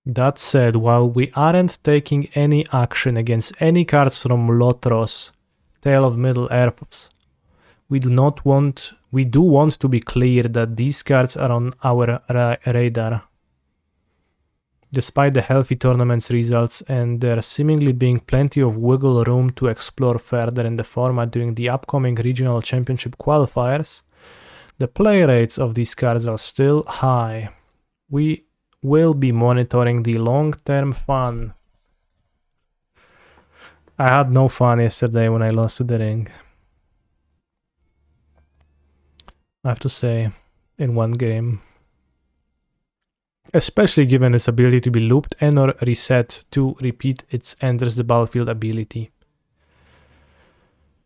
That said, while we aren't taking any action against any cards from Lotros, Tale of Middle Earths, we do want to be clear that these cards are on our radar. Despite the healthy tournament's results and there seemingly being plenty of wiggle room to explore further in the format during the upcoming regional championship qualifiers, the play rates of these cards are still high. We will be monitoring the long-term fun. I had no fun yesterday when I lost to the ring. I have to say, in one game. Especially given its ability to be looped and or reset to repeat its enters the battlefield ability.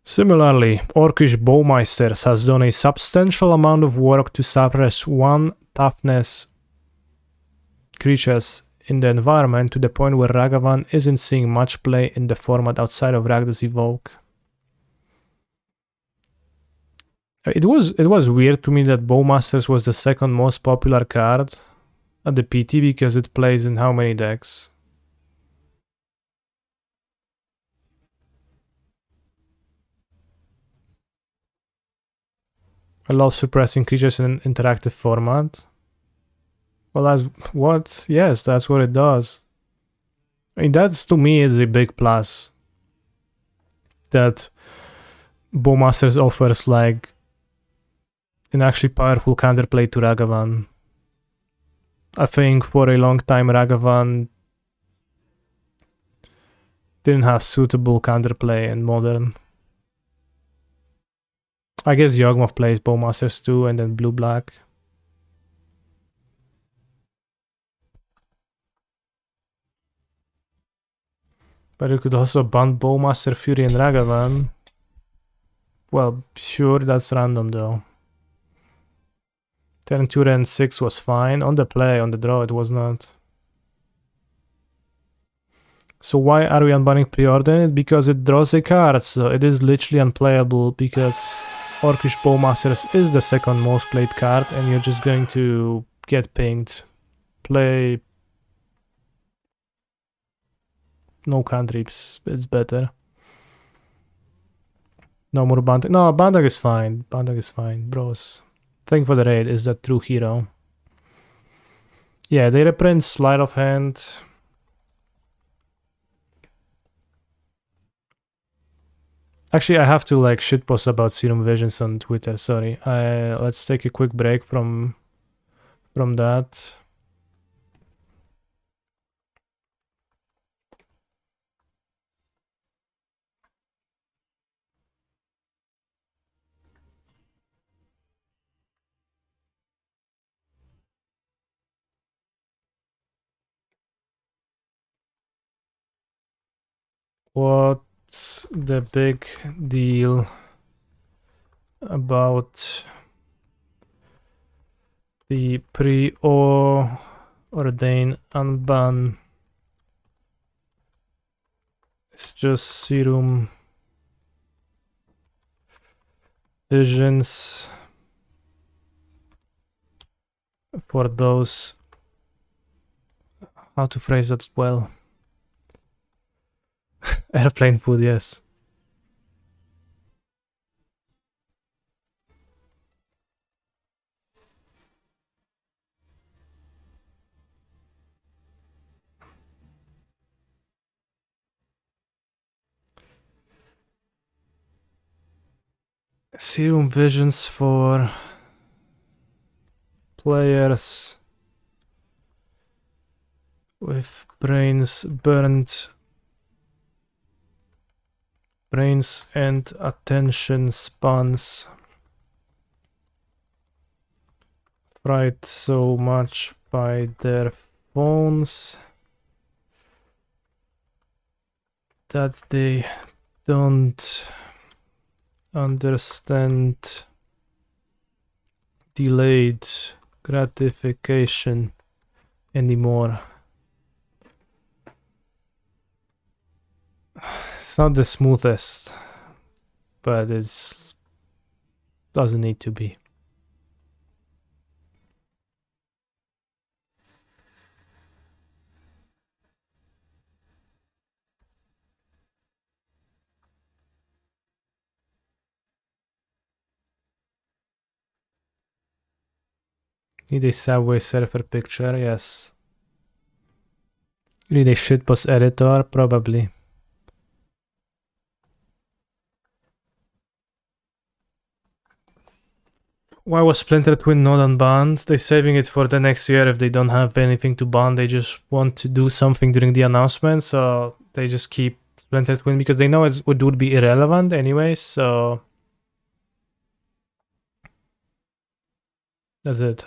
Similarly, Orcish Bowmeisters has done a substantial amount of work to suppress 1 toughness creatures in the environment to the point where Ragavan isn't seeing much play in the format outside of Rakdos Evoke. It was weird to me that Bowmasters was the second most popular card at the PT because it plays in how many decks? I love suppressing creatures in an interactive format. Well, that's what? Yes, that's what it does. I mean, that's to me is a big plus. That Bowmasters offers like an actually powerful counterplay to Ragavan. I think for a long time Ragavan didn't have suitable counterplay in Modern. I guess Yawgmoth plays Bowmasters too, and then blue-black. But you could also ban Bowmaster, Fury, and Ragavan. Well, sure, that's random though. Turn 2 and 6 was fine. On the play, on the draw, it was not. So why are we unbanning Preordain? Because it draws a card, so it is literally unplayable because Orcish Bowmasters is the second most played card and you're just going to get pinged. Play no cantrips, it's better. No more Bandag. No, Bandag is fine. Bandag is fine, bros. Thank for the raid, is that true hero? Yeah, they reprint Sleight of Hand. Actually, I have to like shitpost about Serum Visions on Twitter, sorry. Let's take a quick break from that. What's the big deal about the Preordain unban? It's just Serum Visions for those how to phrase that well. Airplane food, yes. Serum visions for players with brains and attention spans fried so much by their phones that they don't understand delayed gratification anymore. It's not the smoothest, but it doesn't need to be. Need a Subway Surfer picture? Yes. Need a shitpost editor? Probably. Why was Splinter Twin not unbanned? They're saving it for the next year if they don't have anything to ban. They just want to do something during the announcement, so they just keep Splinter Twin because they know it would be irrelevant anyway, so... That's it.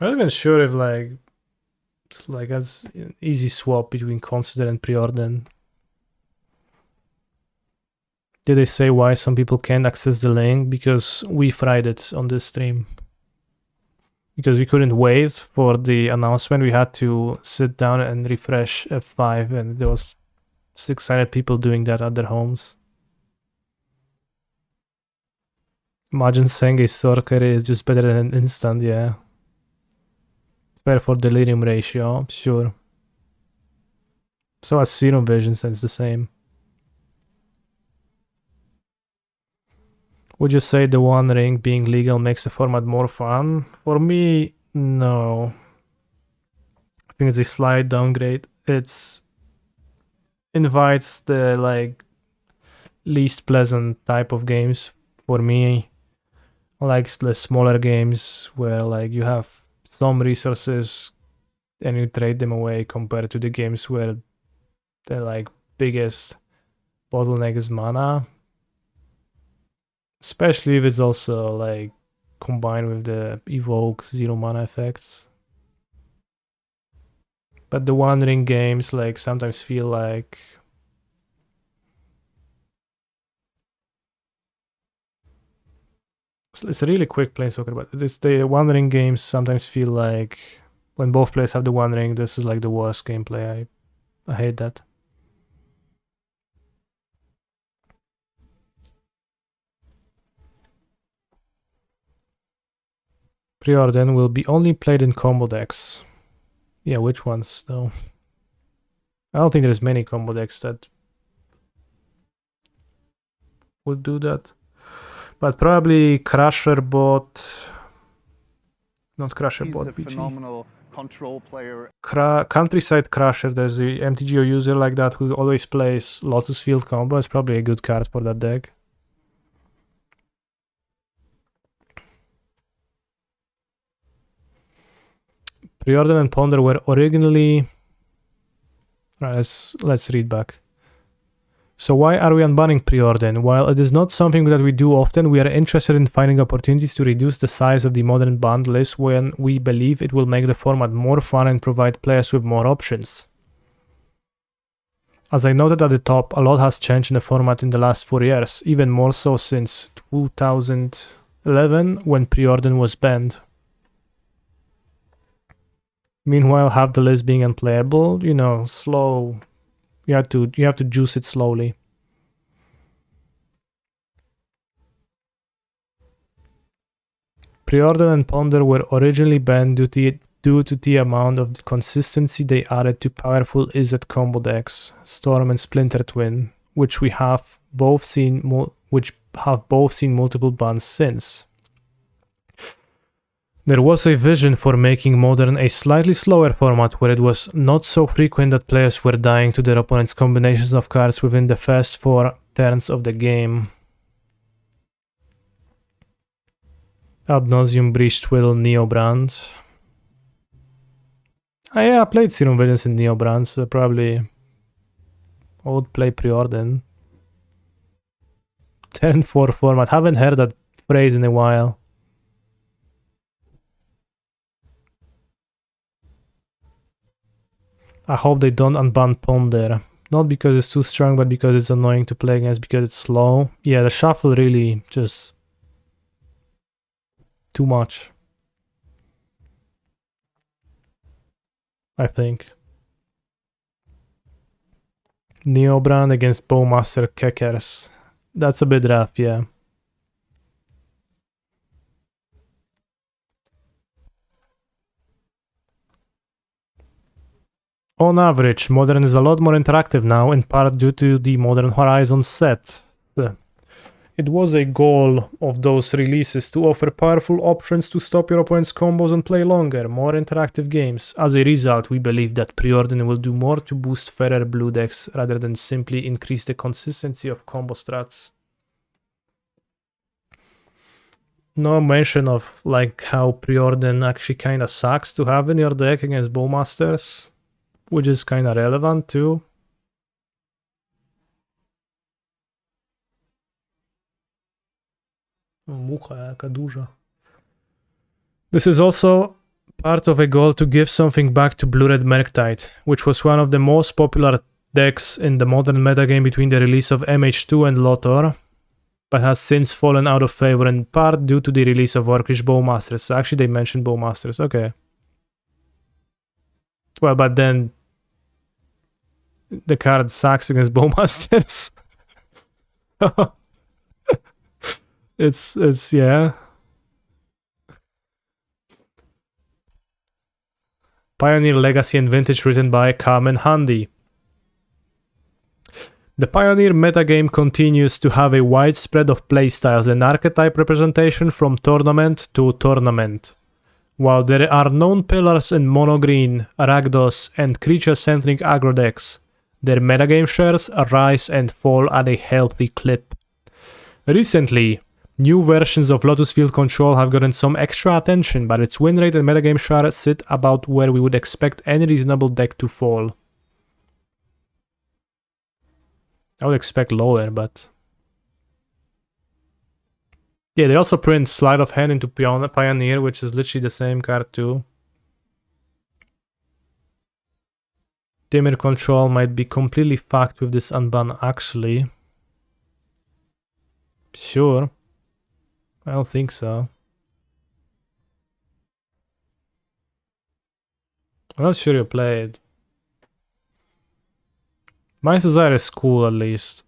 I'm not even sure if it's that's an easy swap between Consider and Preordain. Did they say why some people can't access the link? Because we fried it on this stream. Because we couldn't wait for the announcement, we had to sit down and refresh F5, and there was 600 people doing that at their homes. Imagine saying a Sorcery is just better than an instant, yeah. It's better for delirium ratio, sure. So as Serum Vision, it's the same. Would you say the One Ring being legal makes the format more fun? For me, no. I think it's a slight downgrade. It invites the least pleasant type of games for me. I like the smaller games where you have some resources and you trade them away compared to the games where the biggest bottleneck is mana. Especially if it's also combined with the evoke 0 mana effects. But the One Ring games sometimes feel like it's a really quick planeswalker, but the One Ring games sometimes feel like when both players have the One Ring, this is the worst gameplay. I hate that. Preordain will be only played in combo decks. Yeah, which ones though? I don't think there's many combo decks that would do that. But probably Crusher Bot. Not Crusher Bot. He's a phenomenal control player. Countryside Crusher, there's the MTGO user like that who always plays Lotus Field combo. It's probably a good card for that deck. Preordain and Ponder were originally... Right, let's read back. So why are we unbanning Preordain? While it is not something that we do often, we are interested in finding opportunities to reduce the size of the modern banned list when we believe it will make the format more fun and provide players with more options. As I noted at the top, a lot has changed in the format in the last 4 years, even more so since 2011 when Preordain was banned. Meanwhile, half the list being unplayable, slow. You have to juice it slowly. Preordain and Ponder were originally banned due to the amount of consistency they added to powerful Izzet combo decks, Storm and Splinter Twin, which have both seen multiple bans since. There was a vision for making Modern a slightly slower format where it was not so frequent that players were dying to their opponent's combinations of cards within the first 4 turns of the game. Ad nauseum Breach Twiddle Neobrand. Yeah, I played Serum Visions in Neobrand, so probably I would play Preordain. Turn 4 format. Haven't heard that phrase in a while. I hope they don't unban Ponder. Not because it's too strong, but because it's annoying to play against because it's slow. Yeah, the shuffle really just... too much. I think. Neobrand against Bowmaster Keckers. That's a bit rough, yeah. On average, Modern is a lot more interactive now, in part due to the Modern Horizon set. It was a goal of those releases to offer powerful options to stop your opponent's combos and play longer, more interactive games. As a result, we believe that Preordain will do more to boost fairer blue decks rather than simply increase the consistency of combo strats. No mention of like how Preordain actually kinda sucks to have in your deck against Bowmasters, which is kinda relevant too. Mucha jaka duża. This is also part of a goal to give something back to Blue-Red Murktide, which was one of the most popular decks in the modern metagame between the release of MH2 and Lotor, but has since fallen out of favor in part due to the release of Orcish Bowmasters. So actually they mentioned Bowmasters, okay. Well, but then the card sucks against Bowmasters. It's yeah. Pioneer Legacy and Vintage written by Kamen Handi. The Pioneer metagame continues to have a wide spread of playstyles and archetype representation from tournament to tournament. While there are known pillars in mono-green, Rakdos, and creature-centric aggro decks, their metagame shares rise and fall at a healthy clip. Recently, new versions of Lotus Field Control have gotten some extra attention, but its win rate and metagame share sit about where we would expect any reasonable deck to fall. I would expect lower, but... yeah, they also print Sleight of Hand into Pioneer, which is literally the same card too. Dimir Control might be completely fucked with this unban actually. Sure. I don't think so. I'm not sure you played. Mind's Desire is cool at least.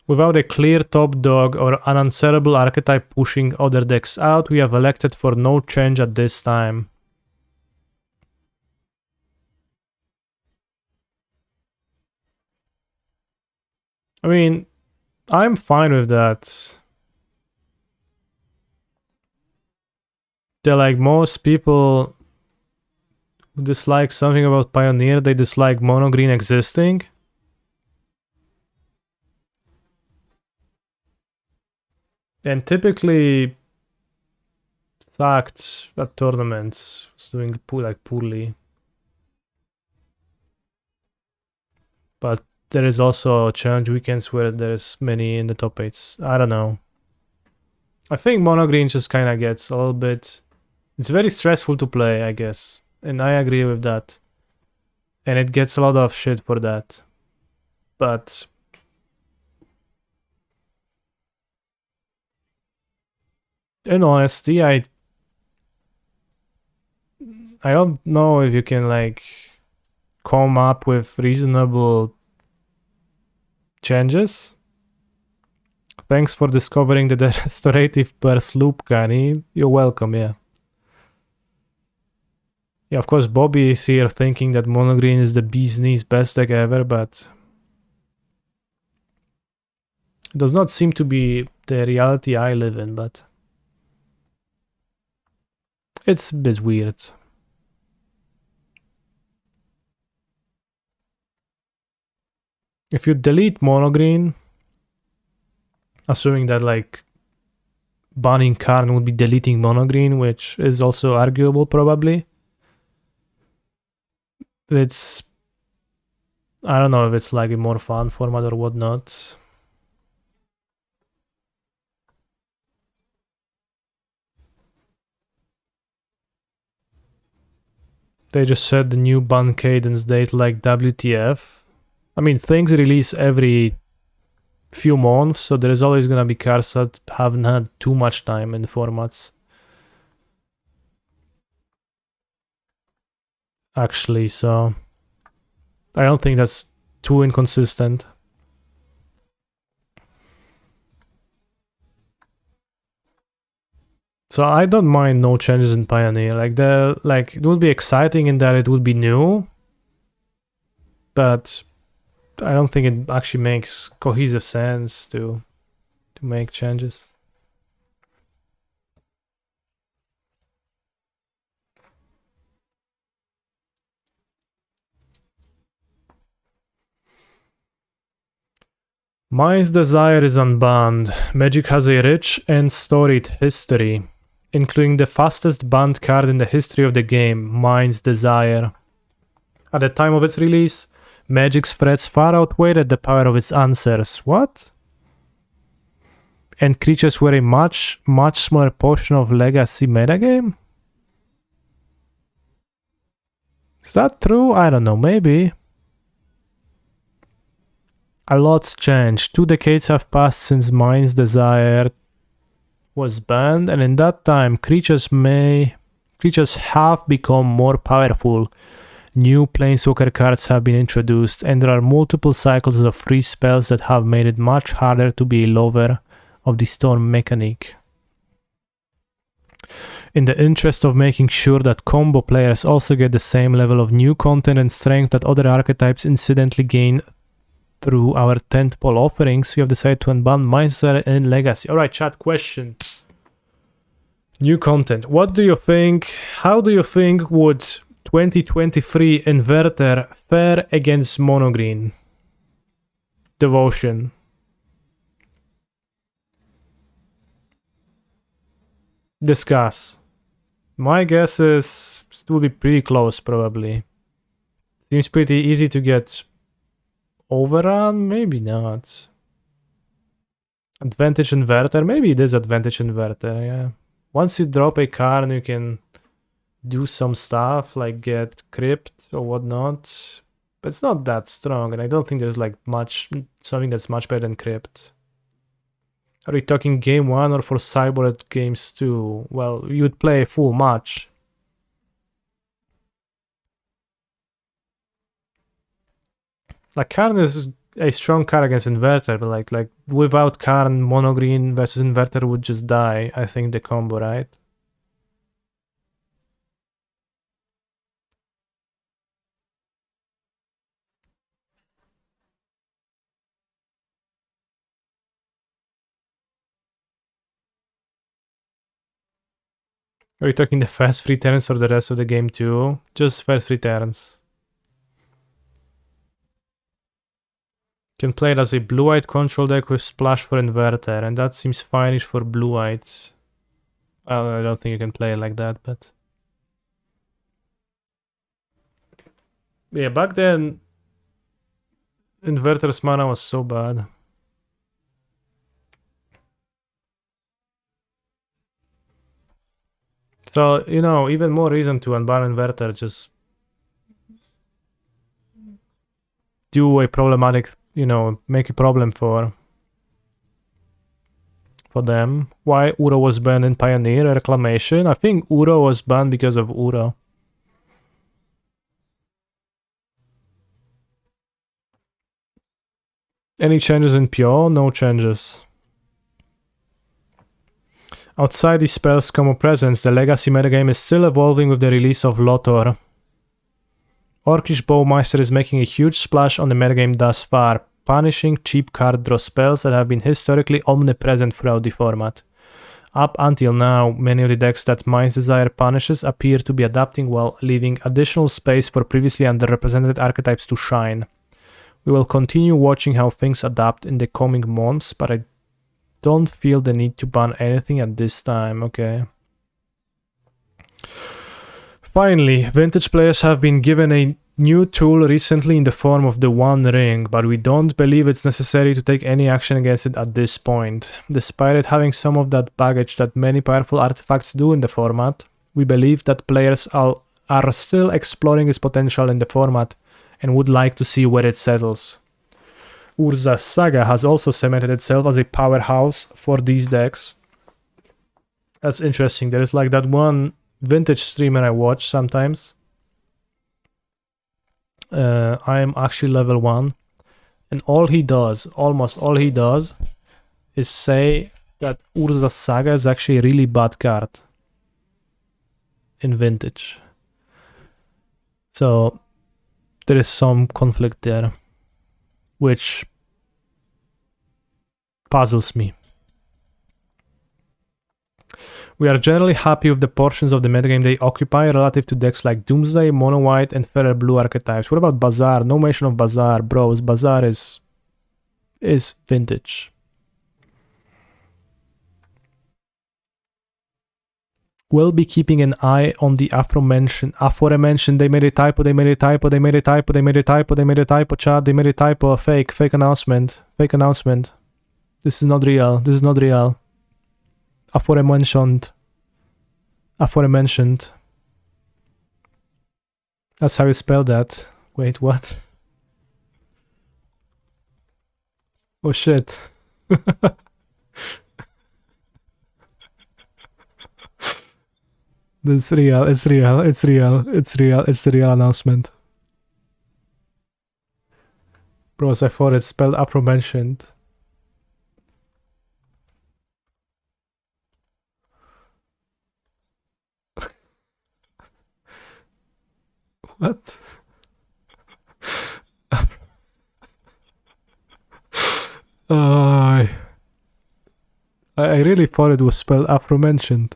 Without a clear top dog or unanswerable archetype pushing other decks out, we have elected for no change at this time. I mean, I'm fine with that. They're like most people who dislike something about Pioneer, they dislike mono green existing. And typically sucked at tournaments, was doing poorly. But there is also challenge weekends where there's many in the top 8s. I don't know. I think mono green just kind of gets a little bit... it's very stressful to play, I guess. And I agree with that. And it gets a lot of shit for that. But... in honesty, I don't know if you can like come up with reasonable changes. Thanks for discovering the restorative burst loop, Kani. You're welcome, yeah. Yeah, of course, Bobby is here thinking that mono green is the bee's knees best deck ever, but it does not seem to be the reality I live in, but it's a bit weird. If you delete mono green, assuming that like banning Karn would be deleting mono green, which is also arguable probably. It's, I don't know if it's like a more fun format or whatnot. They just said the new ban cadence date like WTF. I mean, things release every few months, so there is always gonna be cards that haven't had too much time in the formats. Actually, so I don't think that's too inconsistent. So I don't mind no changes in Pioneer. Like it would be exciting in that it would be new, but I don't think it actually makes cohesive sense to make changes. Mind's Desire is unbanned. Magic has a rich and storied history, including the fastest banned card in the history of the game, Mind's Desire. At the time of its release, Magic's threats far outweighed the power of its answers. What? And creatures were a much smaller portion of Legacy metagame? Is that true? I don't know, maybe. A lot's changed. 2 decades have passed since Mind's Desire was banned, and in that time, creatures have become more powerful. New Planeswalker cards have been introduced, and there are multiple cycles of free spells that have made it much harder to be a lover of the storm mechanic. In the interest of making sure that combo players also get the same level of new content and strength that other archetypes incidentally gain through our tentpole offerings, we have decided to unban Mind's Desire and Legacy. Alright, chat, question. New content. What do you think? How do you think would 2023 Inverter fare against Mono Green? Devotion. Discuss. My guess is it will be pretty close, probably. Seems pretty easy to get overrun? Maybe not. Advantage Inverter? Maybe it is Advantage Inverter, yeah. Once you drop a card, you can do some stuff, like get Crypt or whatnot. But it's not that strong, and I don't think there's like something that's much better than Crypt. Are we talking game 1 or for Cyborg games 2? Well, you'd play a full match. Like, Karn is a strong card against Inverter, but like without Karn, Mono Green versus Inverter would just die, I think, the combo, right? Are you talking the first 3 turns or the rest of the game too? Just first 3 turns. Can play it as a blue-white control deck with Splash for Inverter, and that seems fine-ish for blue-whites. Well, I don't think you can play it like that, but... yeah, back then, Inverter's mana was so bad. So, you know, even more reason to unban Inverter, just do a problematic, you know, make a problem for them. Why Uro was banned in Pioneer? Reclamation? I think Uro was banned because of Uro. Any changes in PO? No changes. Outside these spells' common presence, the Legacy metagame is still evolving with the release of Lothor. Orcish Bowmeister is making a huge splash on the metagame thus far, punishing cheap card draw spells that have been historically omnipresent throughout the format. Up until now, many of the decks that Mind's Desire punishes appear to be adapting well, leaving additional space for previously underrepresented archetypes to shine. We will continue watching how things adapt in the coming months, but I don't feel the need to ban anything at this time, okay. Finally, Vintage players have been given a new tool recently in the form of the One Ring, but we don't believe it's necessary to take any action against it at this point. Despite it having some of that baggage that many powerful artifacts do in the format, we believe that players are still exploring its potential in the format and would like to see where it settles. Urza's Saga has also cemented itself as a powerhouse for these decks. That's interesting. There is like that one Vintage streamer I watch sometimes. I'm actually level 1, and all he does, almost all he does, is say that Urza's Saga is actually a really bad card in Vintage. So there is some conflict there, which puzzles me. We are generally happy with the portions of the metagame they occupy relative to decks like Doomsday, Mono White, and Feral Blue archetypes. What about Bazaar? No mention of Bazaar, bros. Bazaar is Vintage. We'll be keeping an eye on the aforementioned. They made a typo, chat, they made a typo, fake announcement. This is not real. Aforementioned. That's how you spell that. Wait, what? Oh shit. This is real, it's the real announcement. Bros, I thought it's spelled aforementioned. What? I really thought it was spelled aforementioned.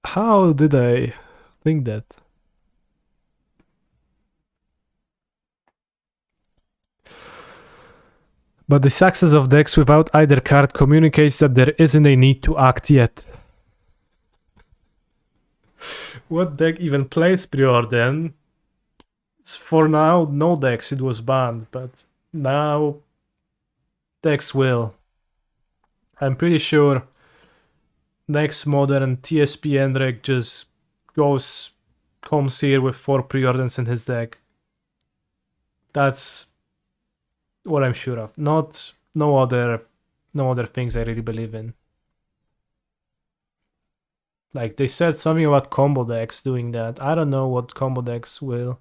How did I think that? But the success of decks without either card communicates that there isn't a need to act yet. What deck even plays Preordain? For now, no decks, it was banned, but now decks will. I'm pretty sure next modern TSP Endrek just comes here with 4 Preordains in his deck. That's what I'm sure of. No other things I really believe in. Like, they said something about combo decks doing that. I don't know what combo decks will.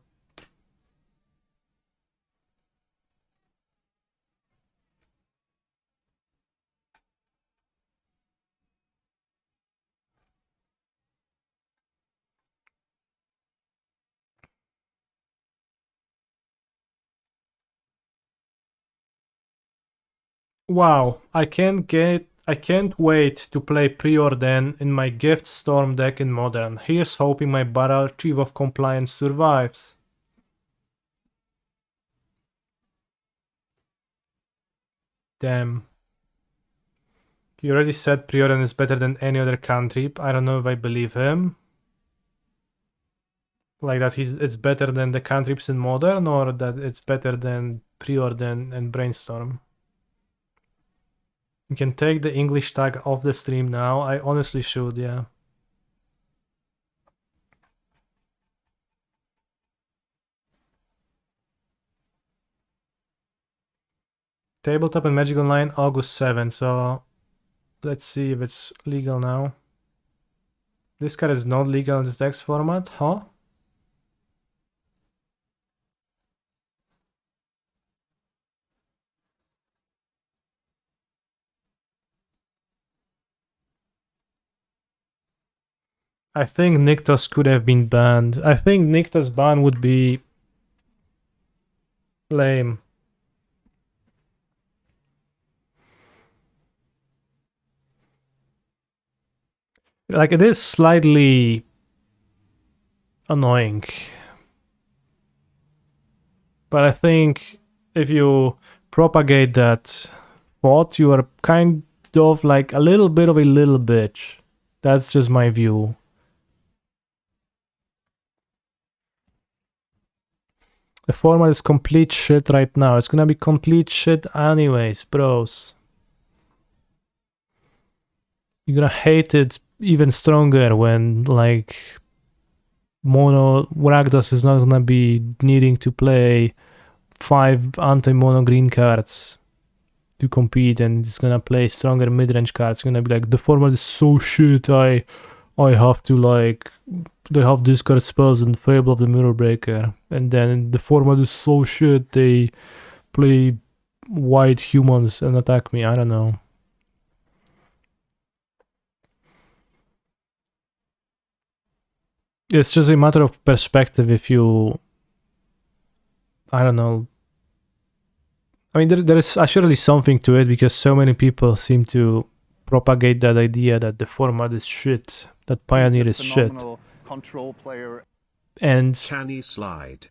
Wow, I can't wait to play Preordain in my Gift Storm deck in Modern. Here's hoping my Baral Chief of Compliance survives. Damn. He already said Preordain is better than any other cantrip. I don't know if I believe him. Like that it's better than the cantrips in Modern, or that it's better than Preordain and Brainstorm. You can take the English tag off the stream now. I honestly should, yeah. Tabletop and Magic Online, August 7th, so let's see if it's legal now. This card is not legal in this dex format, huh? I think Nykthos could have been banned. I think Nykthos ban would be lame. Like, it is slightly annoying. But I think if you propagate that thought, you are kind of like a little bit of a little bitch. That's just my view. The format is complete shit right now. It's gonna be complete shit anyways, bros. You're gonna hate it even stronger when, like, mono Rakdos is not gonna be needing to play 5 anti-mono green cards to compete, and it's gonna play stronger mid-range cards. It's gonna be like, the format is so shit, I have to, like, they have discard spells and Fable of the Mirror Breaker, and then the format is so shit, they play white humans and attack me. I don't know. It's just a matter of perspective. If you, I don't know. I mean, there is surely something to it, because so many people seem to propagate that idea that the format is shit, that Pioneer is shit. Control player. And can he slide?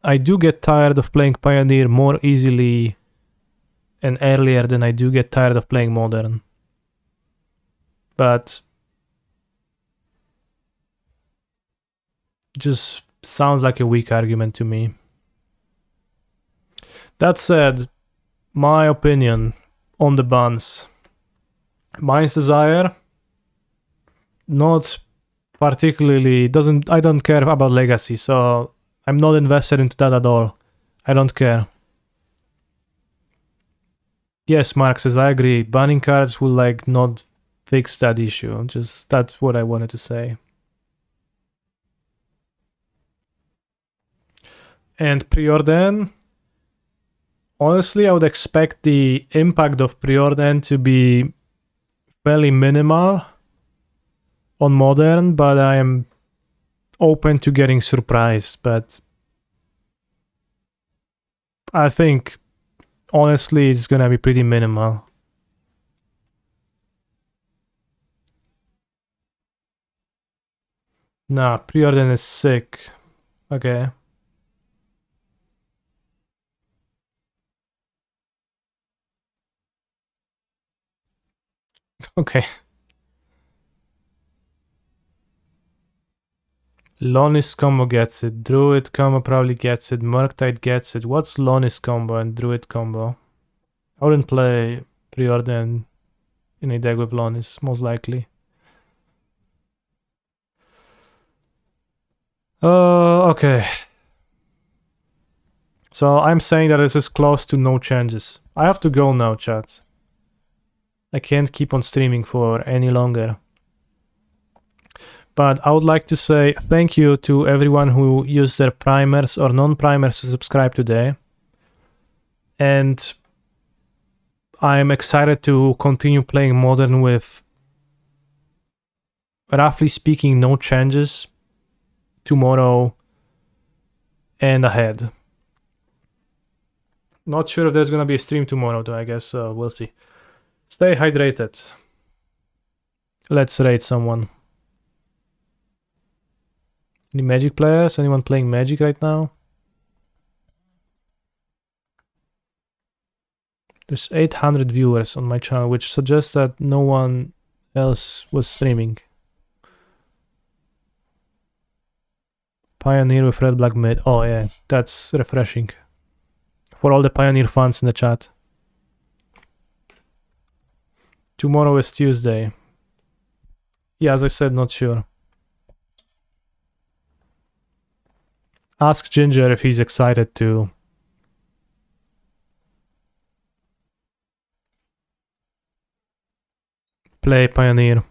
I do get tired of playing Pioneer more easily and earlier than I do get tired of playing Modern. But just sounds like a weak argument to me. That said, my opinion on the bans. Mind's Desire, not particularly, I don't care about Legacy, so I'm not invested into that at all. I don't care. Yes, Mark says, I agree. Banning cards will, like, not fix that issue. Just, that's what I wanted to say. And Preordain, honestly, I would expect the impact of Preordain to be fairly minimal on Modern, but I am open to getting surprised. But I think, honestly, it's gonna be pretty minimal. Nah, Preordain is sick. Okay. Okay. Lonis combo gets it. Druid combo probably gets it. Murktide gets it. What's Lonis combo and Druid combo? I wouldn't play Preordain in a deck with Lonis, most likely. Okay. So I'm saying that this is close to no changes. I have to go now, chat. I can't keep on streaming for any longer. But I would like to say thank you to everyone who used their primers or non-primers to subscribe today. And I'm excited to continue playing Modern with, roughly speaking, no changes tomorrow and ahead. Not sure if there's gonna be a stream tomorrow, though. I guess we'll see. Stay hydrated. Let's raid someone. Any Magic players? Anyone playing Magic right now? There's 800 viewers on my channel, which suggests that no one else was streaming. Pioneer with red black mid. Oh yeah, that's refreshing. For all the Pioneer fans in the chat. Tomorrow is Tuesday. Yeah, as I said, not sure. Ask Ginger if he's excited to play Pioneer.